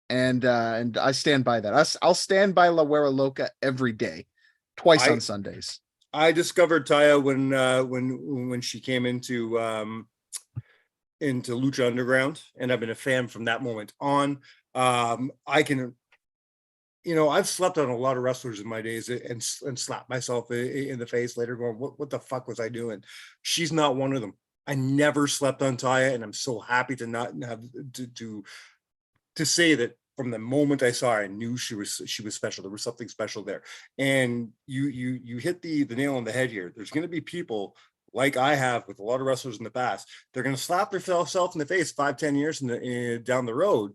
And I stand by that. I'll stand by La Güera Loca every day, twice on Sundays. I discovered Taya when she came into Lucha Underground, and I've been a fan from that moment on. I've slept on a lot of wrestlers in my days and slapped myself in the face later going, what the fuck was I doing? She's not one of them. I never slept on Taya, and I'm so happy to not have to say that from the moment I saw her, I knew she was special. There was something special there. And you hit the nail on the head here. There's going to be people like I have with a lot of wrestlers in the past. They're going to slap themselves in the face 5-10 years down the road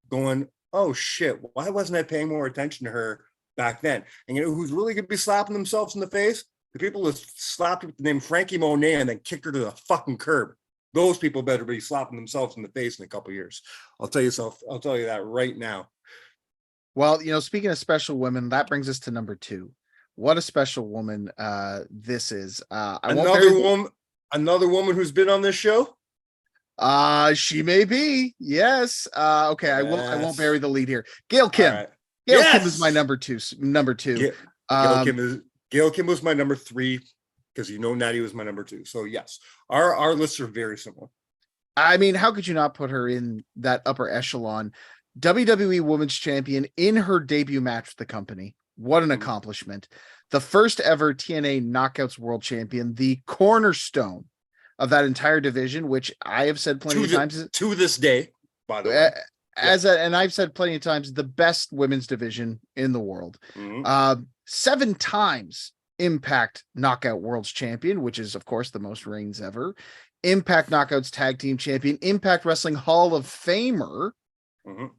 going, oh shit, why wasn't I paying more attention to her back then? And who's really going to be slapping themselves in the face? The people who slapped her with the name Frankie Monet and then kicked her to the fucking curb. Those people better be slapping themselves in the face in a couple of years. I'll tell you that right now. Well, speaking of special women, that brings us to number 2. What a special woman this is. Another woman who's been on this show. She may be. Yes. Okay. Yes. I won't bury the lead here. Gail Kim. Right. Kim is my number 2. Gail Kim was my number 3 because Natty was my number 2. So yes, our lists are very similar. I mean, how could you not put her in that upper echelon? WWE Women's Champion in her debut match with the company. What an accomplishment. the first ever TNA Knockouts World Champion, the cornerstone of that entire division, which I have said plenty of times to this day, by the way. And I've said plenty of times, the best women's division in the world. 7 times Impact Knockout World's Champion, which is, of course, the most reigns ever. Impact Knockouts Tag Team Champion, Impact Wrestling Hall of Famer,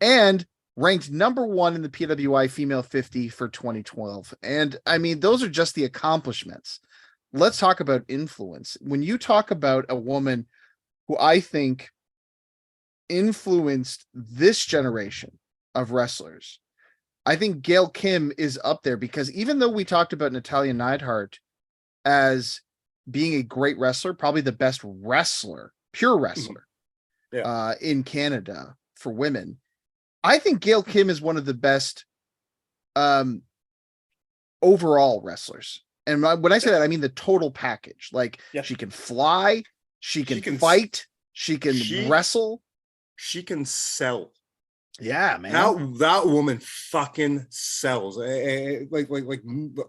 and ranked number 1 in the PWI Female 50 for 2012. And I mean, those are just the accomplishments. Let's talk about influence. When you talk about a woman who I think influenced this generation of wrestlers, I think Gail Kim is up there, because even though we talked about Natalia Neidhart as being a great wrestler, probably the best wrestler, pure wrestler in Canada for women, I think Gail Kim is one of the best overall wrestlers. And when I say that, I mean the total package. Like, she can fly, she can fight, she can wrestle, she can sell. Yeah, man. That woman fucking sells. Like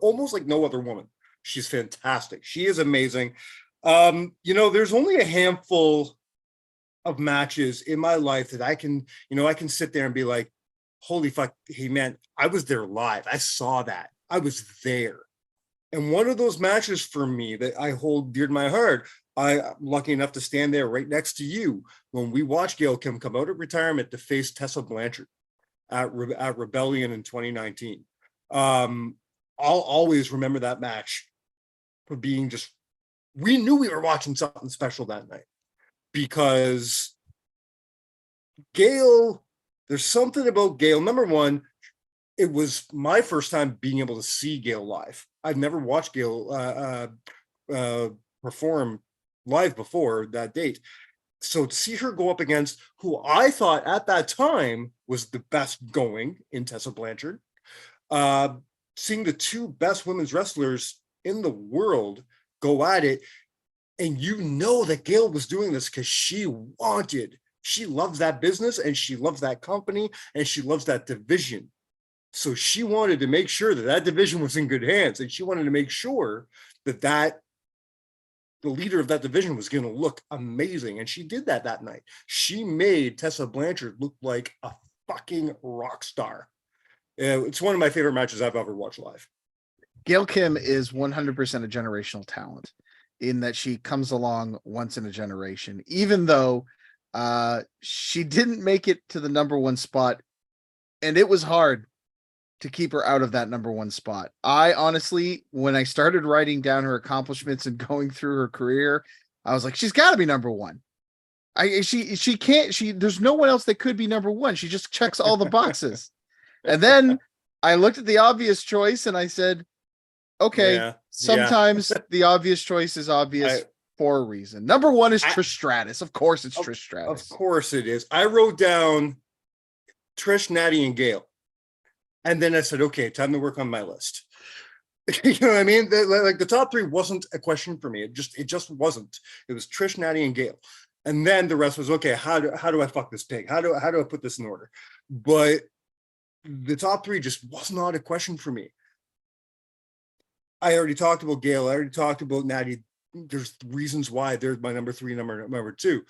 almost like no other woman. She's fantastic. She is amazing. There's only a handful of matches in my life that I can sit there and be like, holy fuck, hey man, I was there live. I saw that. I was there. And one of those matches for me that I hold dear to my heart, I'm lucky enough to stand there right next to you when we watched Gail Kim come out of retirement to face Tessa Blanchard at Rebellion in 2019. I'll always remember that match for being just, we knew we were watching something special that night, because Gail, there's something about Gail. Number one, it was my first time being able to see Gail live. I'd never watched Gail perform live before that date. So to see her go up against who I thought at that time was the best going in Tessa Blanchard, seeing the two best women's wrestlers in the world go at it, and you know that Gail was doing this because she loves that business, and she loves that company, and she loves that division. So she wanted to make sure that that division was in good hands, and she wanted to make sure that the leader of that division was going to look amazing. And she did that night. She made Tessa Blanchard look like a fucking rock star. It's one of my favorite matches I've ever watched live. Gail Kim is 100% a generational talent, in that she comes along once in a generation, even though she didn't make it to the number 1 spot. And it was hard to keep her out of that number 1 spot. I honestly, when I started writing down her accomplishments and going through her career, I was like, she's got to be number 1. There's no one else that could be number 1. She just checks all the boxes. And then I looked at the obvious choice and I said, okay, sometimes the obvious choice is obvious for a reason. Number 1 is Trish Stratus. Of course it's Trish Stratus. Of course it is. I wrote down Trish, Natty, and Gail. And then I said, okay, time to work on my list. You know what I mean? Like the top 3 wasn't a question for me. It just wasn't. It was Trish, Natty, and Gail. And then the rest was, okay, how do I fuck this pig? How do I put this in order? But the top 3 just was not a question for me. I already talked about Gail. I already talked about Natty. There's reasons why they're my number 3, number 2.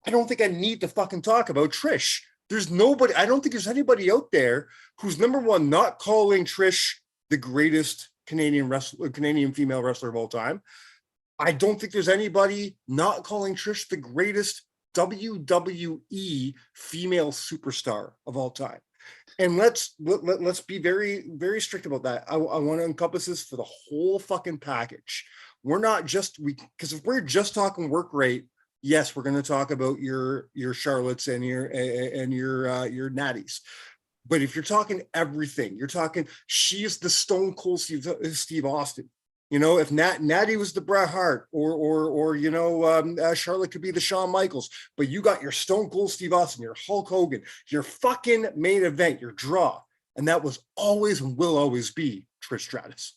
I don't think I need to fucking talk about Trish. There's nobody, I don't think there's anybody out there who's number 1, not calling Trish the greatest Canadian female wrestler of all time. I don't think there's anybody not calling Trish the greatest WWE female superstar of all time. And let's be very, very strict about that. I want to encompass this for the whole fucking package. We're not just, because if we're just talking work rate, yes, we're going to talk about your Charlottes and your Natties. But if you're talking everything, you're talking, she is the Stone Cold Steve Austin. You know, if Natty was the Bret Hart, or Charlotte could be the Shawn Michaels, but you got your Stone Cold Steve Austin, your Hulk Hogan, your fucking main event, your draw, and that was always and will always be Trish Stratus.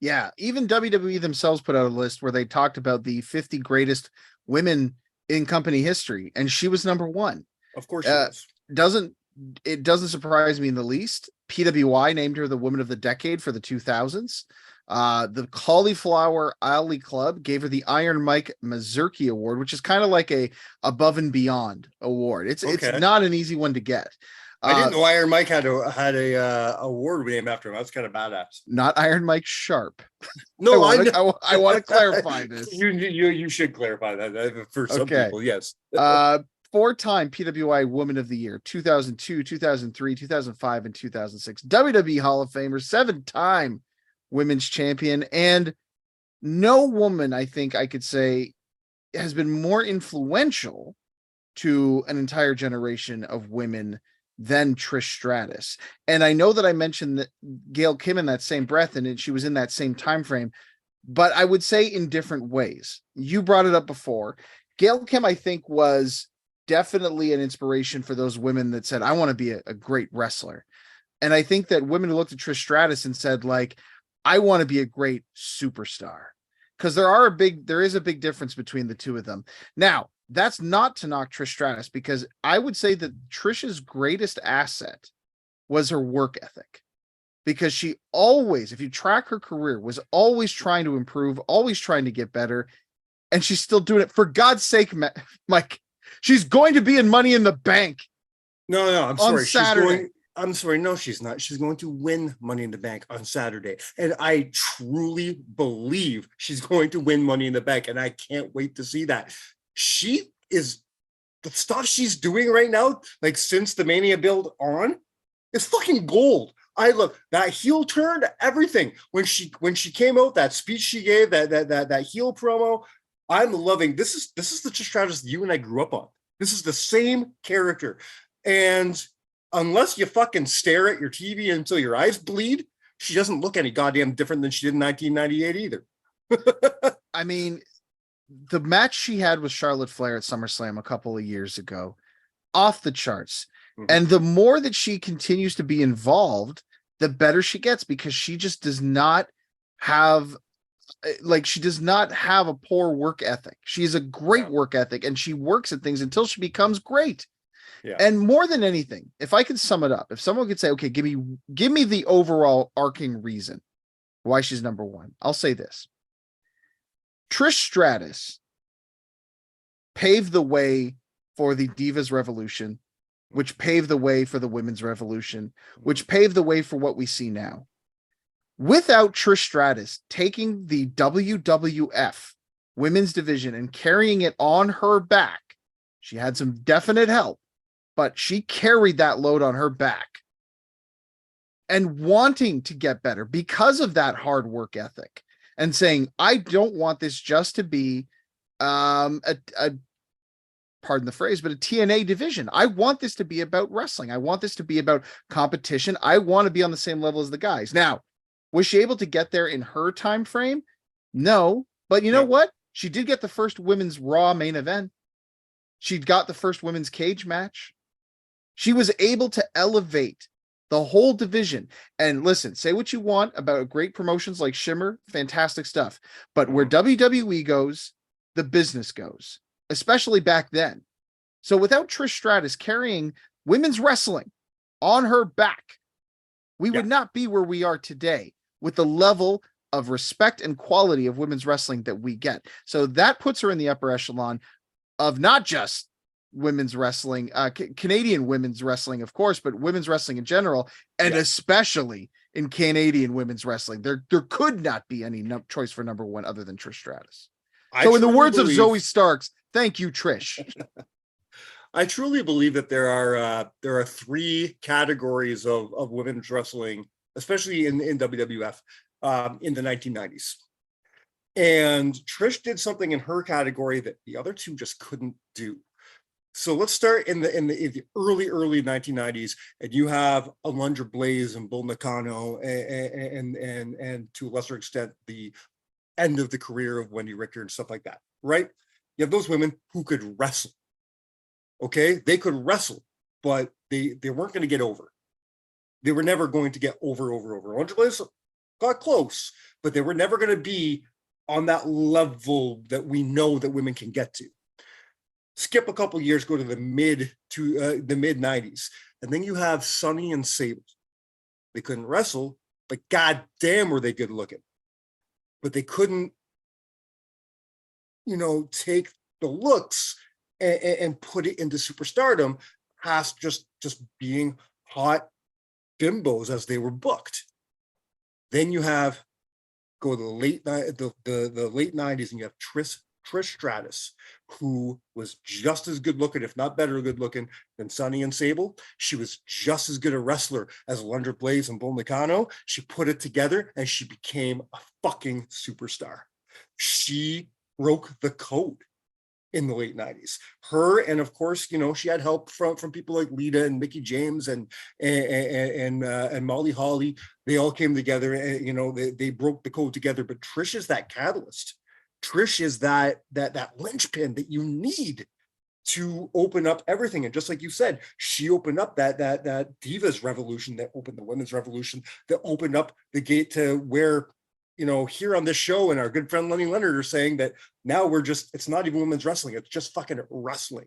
Yeah, even WWE themselves put out a list where they talked about the 50 greatest women in company history, and she was number 1. Of course, she was. It doesn't surprise me in the least. PWI named her the Woman of the Decade for the 2000s. The Cauliflower Alley Club gave her the Iron Mike Mazurki Award, which is kind of like a above and beyond award. It's Okay. not an easy one to get. I didn't know Iron Mike had a award named after him. That's kind of badass. Not Iron Mike Sharp. No, I want to clarify this. You should clarify that for some people. Yes. 4-time PWI Woman of the Year, 2002, 2003, 2005, and 2006. WWE Hall of Famer, 7-time Women's Champion, and no woman, I think I could say, has been more influential to an entire generation of women than Trish Stratus. And I know that I mentioned that Gail Kim in that same breath, and she was in that same time frame, but I would say in different ways. You brought it up before. Gail Kim, I think, was definitely an inspiration for those women that said, I want to be a great wrestler. And I think that women who looked at Trish Stratus and said, like, I want to be a great superstar. Because there is a big difference between the two of them. Now, that's not to knock Trish Stratus, because I would say that Trish's greatest asset was her work ethic. Because she always, if you track her career, was always trying to improve, always trying to get better. And she's still doing it. For God's sake, Mike, she's going to be in Money in the Bank. No, I'm sorry. Saturday. I'm sorry. No, she's not. She's going to win Money in the Bank on Saturday. And I truly believe she's going to win Money in the Bank. And I can't wait to see that. She is, the stuff she's doing right now, like since the Mania build on, is fucking gold. I love that heel turn, everything. When she came out, that speech she gave, that heel promo, I'm loving. This is the Trish Stratus you and I grew up on. This is the same character. And unless you fucking stare at your TV until your eyes bleed, she doesn't look any goddamn different than she did in 1998 either. I mean, the match she had with Charlotte Flair at SummerSlam a couple of years ago, off the charts. Mm-hmm. And the more that she continues to be involved, the better she gets, because she just does not have a poor work ethic. She has a great work ethic, and she works at things until she becomes great. Yeah. And more than anything, if I could sum it up, if someone could say, okay, give me the overall arcing reason why she's number one, I'll say this. Trish Stratus paved the way for the Divas Revolution, which paved the way for the Women's Revolution, which paved the way for what we see now. Without Trish Stratus taking the WWF women's division and carrying it on her back, she had some definite help, but she carried that load on her back. And wanting to get better because of that hard work ethic, and saying, I don't want this just to be pardon the phrase, but a TNA division. I want this to be about wrestling. I want this to be about competition. I want to be on the same level as the guys. Now, was she able to get there in her time frame? No, but you know what? She did get the first women's Raw main event. She got the first women's cage match. She was able to elevate the whole division. And listen, say what you want about great promotions like Shimmer, fantastic stuff. But where WWE goes, the business goes, especially back then. So without Trish Stratus carrying women's wrestling on her back, we would not be where we are today with the level of respect and quality of women's wrestling that we get. So that puts her in the upper echelon of not just women's wrestling, Canadian women's wrestling, of course, but women's wrestling in general, and especially in Canadian women's wrestling. There could not be any choice for number one other than Trish Stratus. So in the words of Zoe Starks, thank you, Trish. I truly believe that there are three categories of women's wrestling, especially in WWF, in the 1990s. And Trish did something in her category that the other two just couldn't do. So let's start in the early 1990s, and you have Alundra Blaze and Bull Nakano, and to a lesser extent the end of the career of Wendy Richter and stuff like that, right? You have those women who could wrestle. Okay, they could wrestle, but they weren't going to get over. They were never going to get over. Alundra Blaze got close, but they were never going to be on that level that we know that women can get to. Skip a couple years, go to the mid 90s, and then you have Sunny and Sable. They couldn't wrestle, but goddamn were they good looking. but they couldn't, take the looks and put it into superstardom past just being hot bimbos as they were booked. Then you have go to the late 90s, and you have Trish Stratus, who was just as good looking, if not better good looking, than Sonny and Sable. She was just as good a wrestler as Alundra Blaze and Bull Nakano. She put it together and she became a fucking superstar. She broke the code in the late 90s. Her, and of course, she had help from people like Lita and Mickey James and Molly Holly. They all came together and they broke the code together. But Trish is that catalyst. Trish is that linchpin that you need to open up everything. And just like you said, she opened up that Divas revolution, that opened the women's revolution, that opened up the gate to where, here on this show, and our good friend Lenny Leonard are saying that now it's not even women's wrestling, it's just fucking wrestling.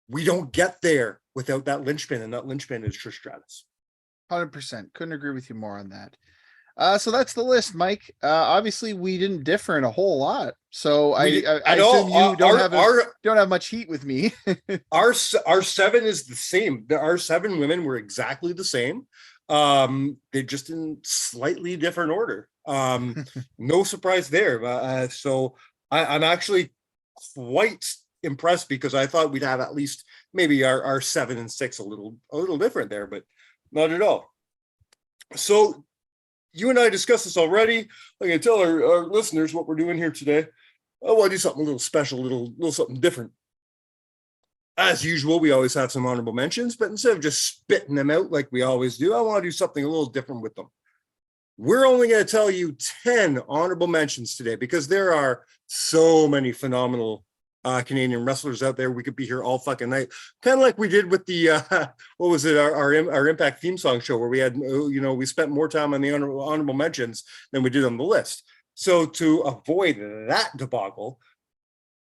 We don't get there without that linchpin, and that linchpin is Trish Stratus. 100%. Couldn't agree with you more on that. So that's the list, Mike. Obviously we didn't differ in a whole lot. So I assume you don't have much heat with me. Our 7 is the same. Our 7 women were exactly the same. They're just in slightly different order. No surprise there. So I'm actually quite impressed, because I thought we'd have at least maybe our 7 and 6 a little different there, but not at all. So you and I discussed this already. I can tell our listeners what we're doing here today. I want to do something a little special, a little something different. As usual, we always have some honorable mentions, but instead of just spitting them out like we always do, I want to do something a little different with them. We're only going to tell you 10 honorable mentions today, because there are so many phenomenal Canadian wrestlers out there. We could be here all fucking night, kind of like we did with the what was it, our Impact theme song show, where we had we spent more time on the honorable mentions than we did on the list. So to avoid that debacle,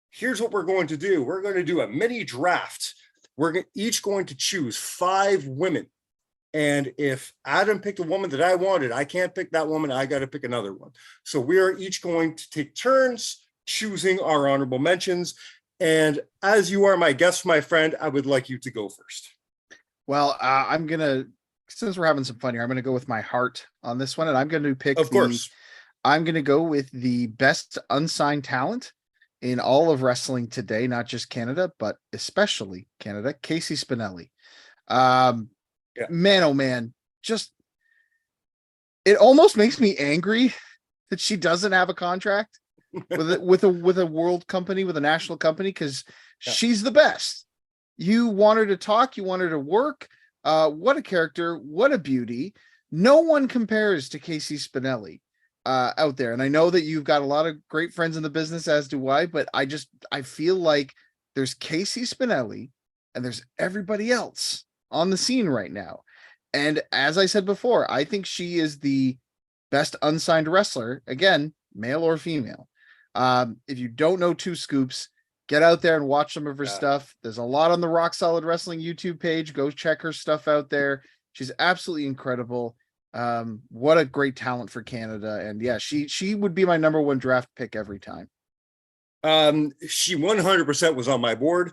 here's what we're going to do. We're going to do a mini draft. We're each going to choose 5 women, and if Adam picked a woman that I wanted, I can't pick that woman, I got to pick another one. So we are each going to take turns choosing our honorable mentions. And as you are my guest, my friend, I would like you to go first. Well, I'm gonna, since we're having some fun here, I'm gonna go with my heart on this one, and I'm gonna pick. Of course, I'm gonna go with the best unsigned talent in all of wrestling today, not just Canada, but especially Canada. Casey Spinelli. Man, oh man, just it almost makes me angry that she doesn't have a contract with a world company, with a national company, because she's the best. You want her to talk, you want her to work. What a character, what a beauty. No one compares to Casey Spinelli out there. And I know that you've got a lot of great friends in the business, as do I, but I feel like there's Casey Spinelli and there's everybody else on the scene right now. And as I said before, I think she is the best unsigned wrestler, again, male or female. If you don't know Two Scoops, get out there and watch some of her stuff. There's a lot on the Rock Solid Wrestling YouTube page. Go check her stuff out there. She's absolutely incredible. What a great talent for Canada. And yeah, she would be my number 1 draft pick every time. She 100% was on my board.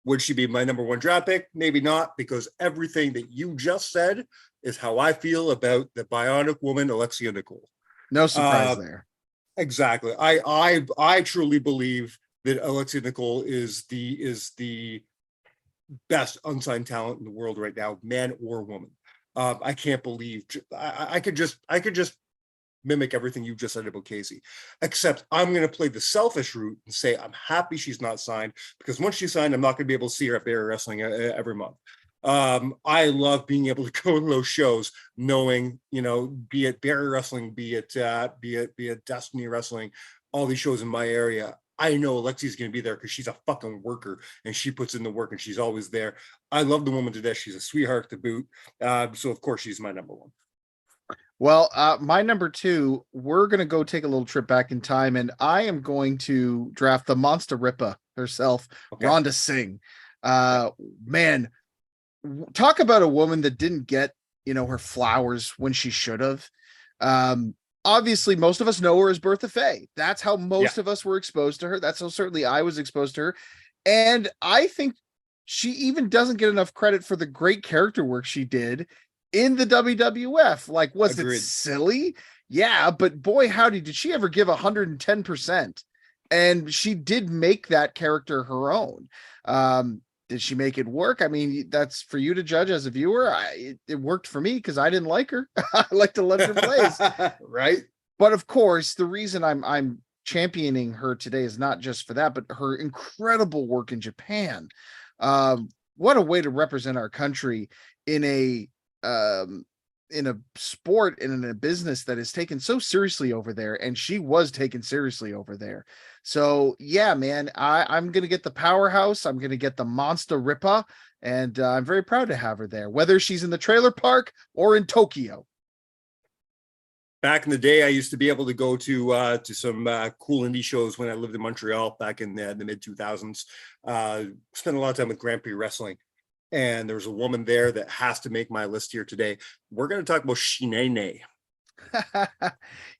Would she be my number 1 draft pick? Maybe not, because everything that you just said is how I feel about the bionic woman, Alexia Nicole. No surprise there. Exactly. I truly believe that Alexia Nicole is the best unsigned talent in the world right now, man or woman. I can't believe I could just mimic everything you just said about Casey, except I'm going to play the selfish route and say I'm happy she's not signed, because once she's signed, I'm not going to be able to see her at Barry Wrestling every month. I love being able to go to those shows, knowing, be it Barry Wrestling, be it Destiny Wrestling, all these shows in my area. I know Alexi's going to be there because she's a fucking worker and she puts in the work and she's always there. I love the woman to death. She's a sweetheart to boot. So of course she's my number 1. Well, my number 2, we're going to go take a little trip back in time, and I am going to draft the Monster Rippa herself, okay. Rhonda Singh. Man, talk about a woman that didn't get, her flowers when she should have. obviously most of us know her as Bertha Faye. That's how most Yeah. of us were exposed to her. That's how certainly I was exposed to her. And I think she even doesn't get enough credit for the great character work she did in the WWF. Like, was it Agreed. silly? Yeah, but boy, howdy, did she ever give 110%? And she did make that character her own. Did she make it work? I mean, that's for you to judge as a viewer. It worked for me because I didn't like her. I like to let her blaze. Right. But of course, the reason I'm championing her today is not just for that, but her incredible work in Japan. What a way to represent our country in a sport and in a business that is taken so seriously over there, and she was taken seriously over there. So yeah, man, I'm gonna get the powerhouse. I'm gonna get the monster Rippa, and I'm very proud to have her there, whether she's in the trailer park or in Tokyo. Back in the day, I used to be able to go to some cool indie shows when I lived in Montreal back in the mid 2000s. Spent a lot of time with Grand Prix Wrestling, and there's a woman there that has to make my list here today. We're going to talk about Shinene.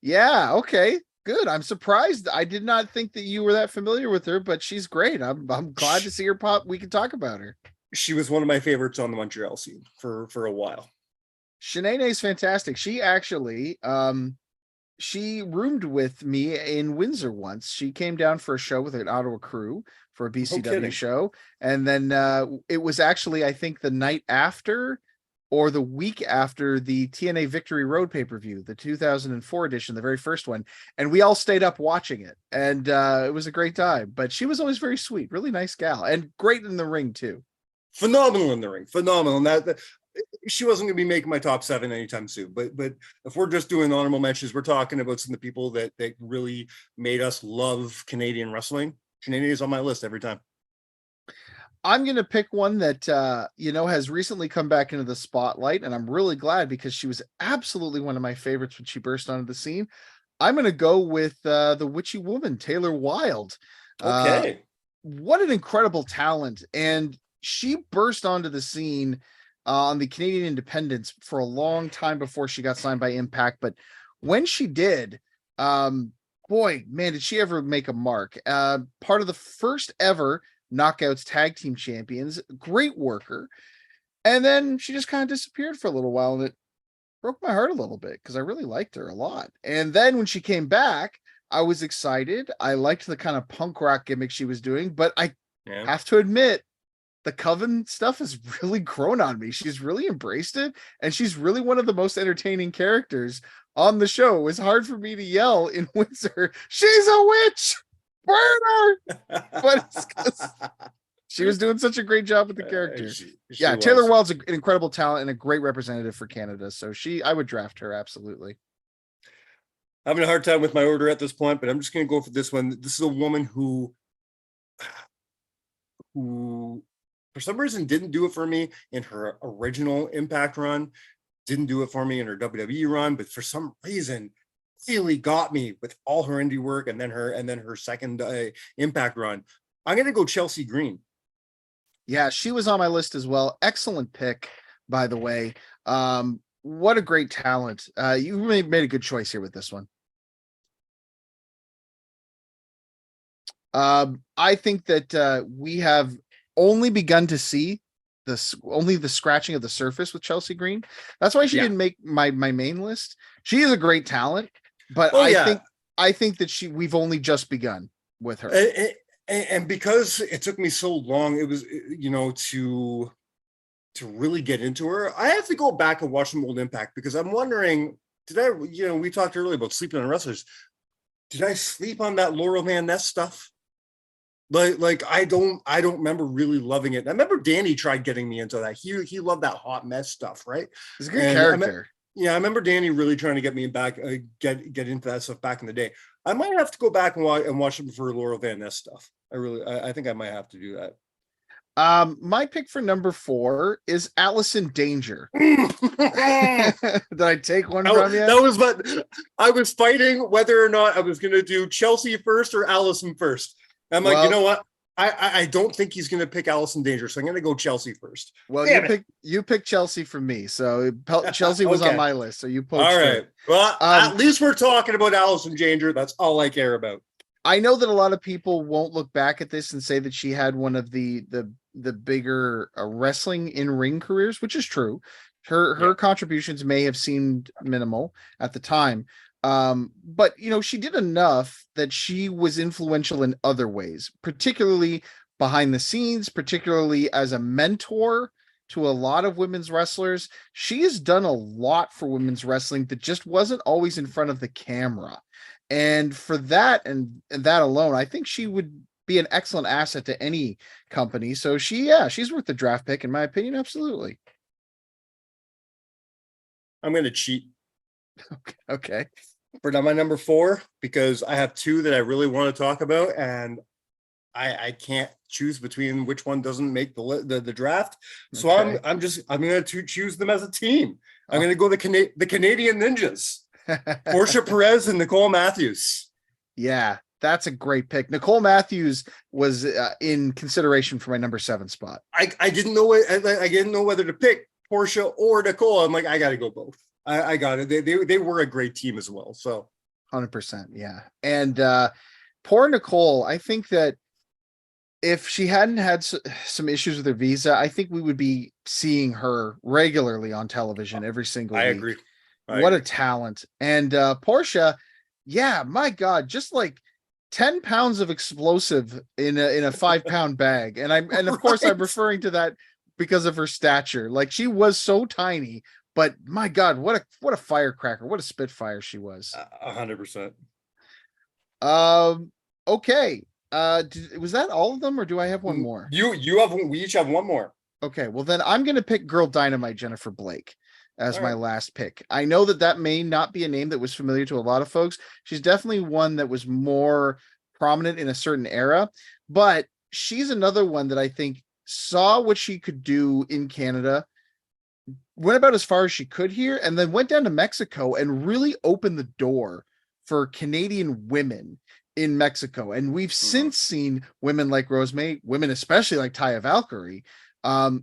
Yeah, okay, good. I'm surprised. I did not think that you were that familiar with her, but she's great. I'm glad to see her pop. We can talk about her. She was one of my favorites on the Montreal scene for a while. Shanae is fantastic. She actually she roomed with me in Windsor once. She came down for a show with an Ottawa crew for a BCW show. And then it was actually, I think, the night after or the week after the TNA Victory Road pay-per-view, the 2004 edition, the very first one. And we all stayed up watching it. And it was a great time. But she was always very sweet, really nice gal, and great in the ring too. Phenomenal in the ring. Phenomenal. And that she wasn't going to be making my top 7 anytime soon, but if we're just doing honorable mentions, we're talking about some of the people that really made us love Canadian wrestling. Canadian is on my list every time. I'm going to pick one that, has recently come back into the spotlight, and I'm really glad because she was absolutely one of my favorites when she burst onto the scene. I'm going to go with the Witchy Woman, Taylor Wilde. Okay. What an incredible talent. And she burst onto the scene on the Canadian independents for a long time before she got signed by Impact. But when she did, boy, man, did she ever make a mark. Part of the first ever Knockouts Tag Team Champions, great worker. And then she just kind of disappeared for a little while, and it broke my heart a little bit because I really liked her a lot. And then when she came back, I was excited. I liked the kind of punk rock gimmick she was doing, but I have to admit, the Coven stuff has really grown on me. She's really embraced it, and she's really one of the most entertaining characters on the show. It was hard for me to yell in Windsor, "She's a witch! Burn her!" But it's 'cause she was doing such a great job with the character. She Taylor Wilde's an incredible talent and a great representative for Canada. So I would draft her, absolutely. Having a hard time with my order at this point, but I'm just going to go for this one. This is a woman who for some reason didn't do it for me in her original Impact run, didn't do it for me in her WWE run, but for some reason really got me with all her indie work and then her second Impact run. I'm going to go Chelsea Green. Yeah, she was on my list as well. Excellent pick, by the way. What a great talent. You really made a good choice here with this one. I think that we have only begun to see only the scratching of the surface with Chelsea Green. That's why she didn't make my main list. She is a great talent, but I think that we've only just begun with her. And because it took me so long, it was, to really get into her, I have to go back and watch some old Impact because I'm wondering, we talked earlier about sleeping on wrestlers. Did I sleep on that Laurel Van Ness stuff? Like I don't remember really loving it. And I remember Danny tried getting me into that. He loved that hot mess stuff, right? It's a good character. I remember Danny really trying to get me back, get into that stuff back in the day. I might have to go back and watch it for Laurel Van Ness stuff. I think I might have to do that. My pick for number 4 is Allison Danger. Did I take one from you? That was what I was fighting whether or not I was going to do Chelsea first or Allison first. I'm like, you know what? I don't think he's going to pick Allison Danger, so I'm going to go Chelsea first. Well, Damn it. you picked Chelsea for me, so Chelsea was on Okay. my list. So you poached All her. right. Well, at least we're talking about Allison Danger. That's all I care about. I know that a lot of people won't look back at this and say that she had one of the bigger wrestling in ring careers, which is true. Her contributions may have seemed minimal at the time, but you know, she did enough that she was influential in other ways, particularly behind the scenes, particularly as a mentor to a lot of women's wrestlers. She has done a lot for women's wrestling that just wasn't always in front of the camera. And for that and that alone, I think she would be an excellent asset to any company. So she's worth the draft pick, in my opinion. Absolutely. I'm going to cheat Okay. for my number 4 because I have 2 that I really want to talk about, and I can't choose between which one doesn't make the draft. So Okay. I'm going to choose them as a team. I'm going to go the Canadian Ninjas, Portia Perez and Nicole Matthews. Yeah, that's a great pick. Nicole Matthews was in consideration for my number 7 spot. I didn't know I didn't know whether to pick Portia or Nicole. I'm like, I got to go both. I got it. They were a great team as well. So 100%. Yeah. And poor Nicole, I think that if she hadn't had some issues with her visa, I think we would be seeing her regularly on television every single week. agree. What a talent. And Portia, yeah, my God, just like 10 pounds of explosive in a 5-pound bag. And of course I'm referring to that because of her stature. Like, she was so tiny, but my God, what a firecracker, what a spitfire she was. 100%. Okay. Was that all of them, or do I have one more? You have one. We each have one more. Okay, well then I'm going to pick Girl Dynamite Jennifer Blake as my last pick. I know that may not be a name that was familiar to a lot of folks. She's definitely one that was more prominent in a certain era, but she's another one that I think saw what she could do in Canada, went about as far as she could here, and then went down to Mexico and really opened the door for Canadian women in Mexico. And we've since seen women like Rosemary, women especially like Taya Valkyrie,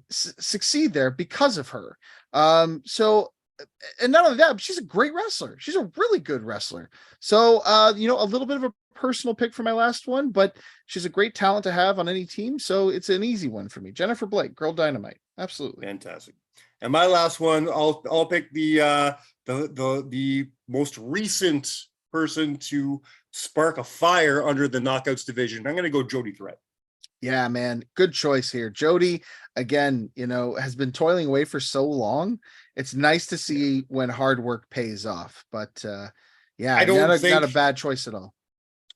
succeed there because of her. So, and not only that, but she's a great wrestler. She's a really good wrestler. So, a little bit of a personal pick for my last one, but she's a great talent to have on any team. So it's an easy one for me. Jennifer Blake, Girl Dynamite. Absolutely. Fantastic. And my last one, I'll pick the most recent person to spark a fire under the knockouts division. I'm going to go Jody Threat. Yeah, man. Good choice here. Jody, again, has been toiling away for so long. It's nice to see when hard work pays off. But I don't think not a bad choice at all.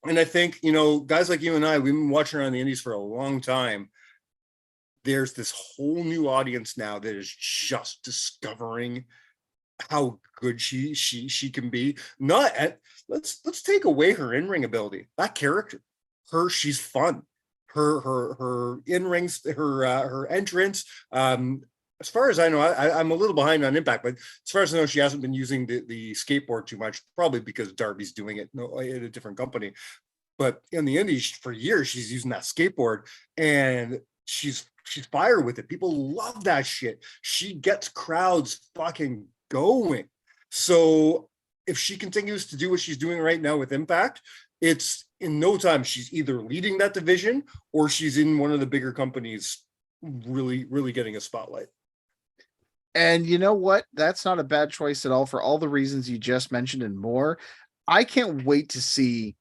And I think, guys like you and I, we've been watching her on the indies for a long time. There's this whole new audience now that is just discovering how good she can be. Let's take away her in-ring ability. That character, she's fun. Her in-rings, her entrance. As far as I know, I'm a little behind on Impact, but as far as I know, she hasn't been using the skateboard too much, probably because Darby's doing it at a different company. But in the indies, for years, she's using that skateboard, and she's fire with it. People love that shit. She gets crowds fucking going. So if she continues to do what she's doing right now with Impact, it's in no time she's either leading that division or she's in one of the bigger companies really, really getting a spotlight. And you know what? That's not a bad choice at all for all the reasons you just mentioned and more. I can't wait to see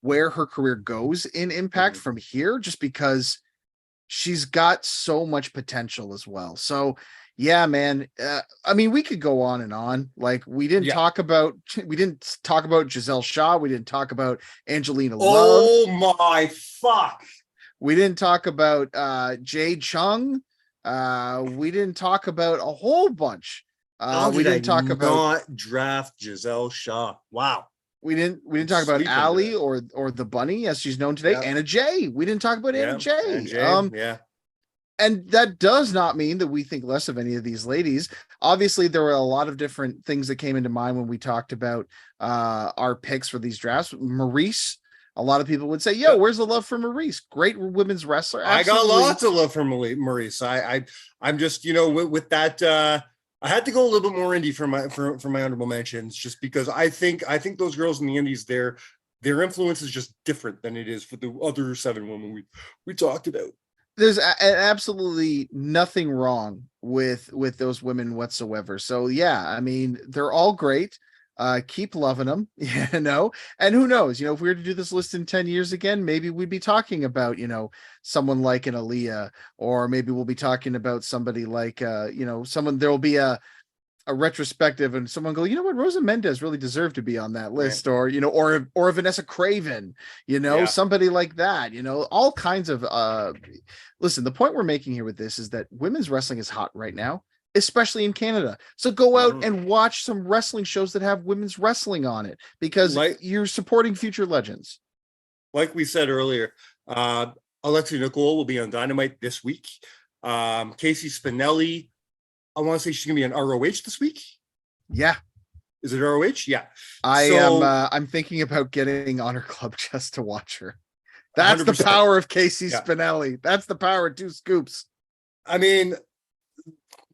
where her career goes in Impact from here, just because she's got so much potential as well. So yeah, man. We could go on and on. Like, we didn't talk about Giselle Shaw. We didn't talk about Angelina Love. Oh my fuck. We didn't talk about Jade Chung. We didn't talk about a whole bunch. We didn't talk about draft Giselle Shaw. Wow. We didn't talk about Allie or the Bunny as she's known today. Anna Jay. We didn't talk about Anna Jay. And that does not mean that we think less of any of these ladies. Obviously, there were a lot of different things that came into mind when we talked about our picks for these drafts. Maurice A lot of people would say, "Yo, where's the love for Maurice? Great women's wrestler." I got Absolutely. lots of love for Maurice. I'm just, with that. I had to go a little bit more indie for my honorable mentions, just because I think those girls in the indies, their influence is just different than it is for the other 7 women we talked about. There's absolutely nothing wrong with those women whatsoever. So yeah, I mean, they're all great. Keep loving them, and who knows, if we were to do this list in 10 years again, maybe we'd be talking about, someone like an Aaliyah, or maybe we'll be talking about somebody like, someone, there'll be a retrospective and someone go, Rosa Mendez really deserved to be on that list, or or Vanessa Craven, somebody like that, all kinds of listen, the point we're making here with this is that women's wrestling is hot right now, especially in Canada. So go out and watch some wrestling shows that have women's wrespling on it, because you're supporting future legends. Like we said earlier, Alexia Nicole will be on Dynamite this week. Casey Spinelli, I want to say she's gonna be on ROH this week. Yeah. Is it ROH? Yeah. I'm thinking about getting Honor Club just to watch her. That's 100%. The power of Casey Spinelli. That's the power of 2 scoops. I mean,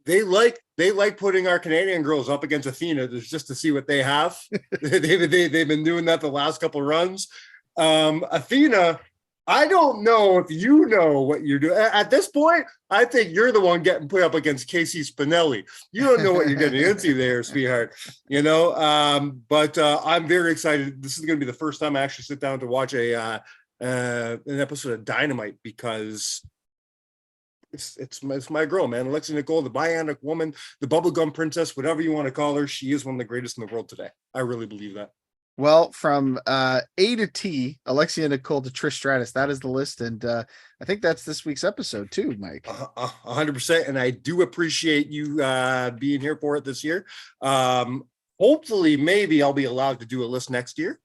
they like putting our Canadian girls up against Athena just to see what they have. they've been doing that the last couple of runs. Athena, I don't know if you know what you're doing. At this point, I think you're the one getting put up against Casey Spinelli. You don't know what you're getting into there, sweetheart. But I'm very excited. This is going to be the first time I actually sit down to watch an episode of Dynamite, because it's my girl, man. Alexia Nicole, the Bionic Woman, the Bubblegum Princess, whatever you want to call her. She is one of the greatest in the world today. I really believe that. Well, from A to T, Alexia Nicole to Trish Stratus, that is the list. And I think that's this week's episode too, Mike. 100%. And I do appreciate you being here for it this year. Hopefully, maybe I'll be allowed to do a list next year.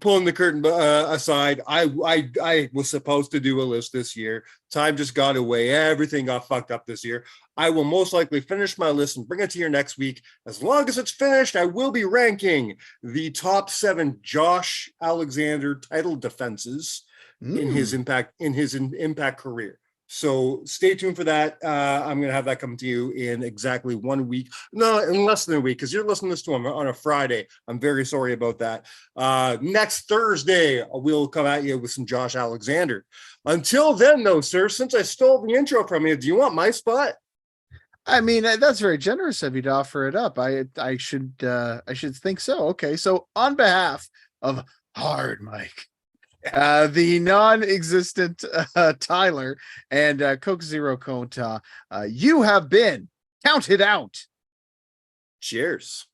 Pulling the curtain aside, I was supposed to do a list this year. Time just got away. Everything got fucked up this year. I will most likely finish my list and bring it to you next week. As long as it's finished, I will be ranking the top 7 Josh Alexander title defenses in his Impact career. So stay tuned for that. I'm going to have that come to you in exactly 1 week. No, in less than a week, because you're listening to this to him on a Friday. I'm very sorry about that. Next Thursday, we'll come at you with some Josh Alexander. Until then, though, sir, since I stole the intro from you, do you want my spot? I mean, that's very generous of you to offer it up. I should think so. Okay, so on behalf of Hard Mike, the non-existent Tyler, and Coke Zero Contant, you have been counted out. Cheers.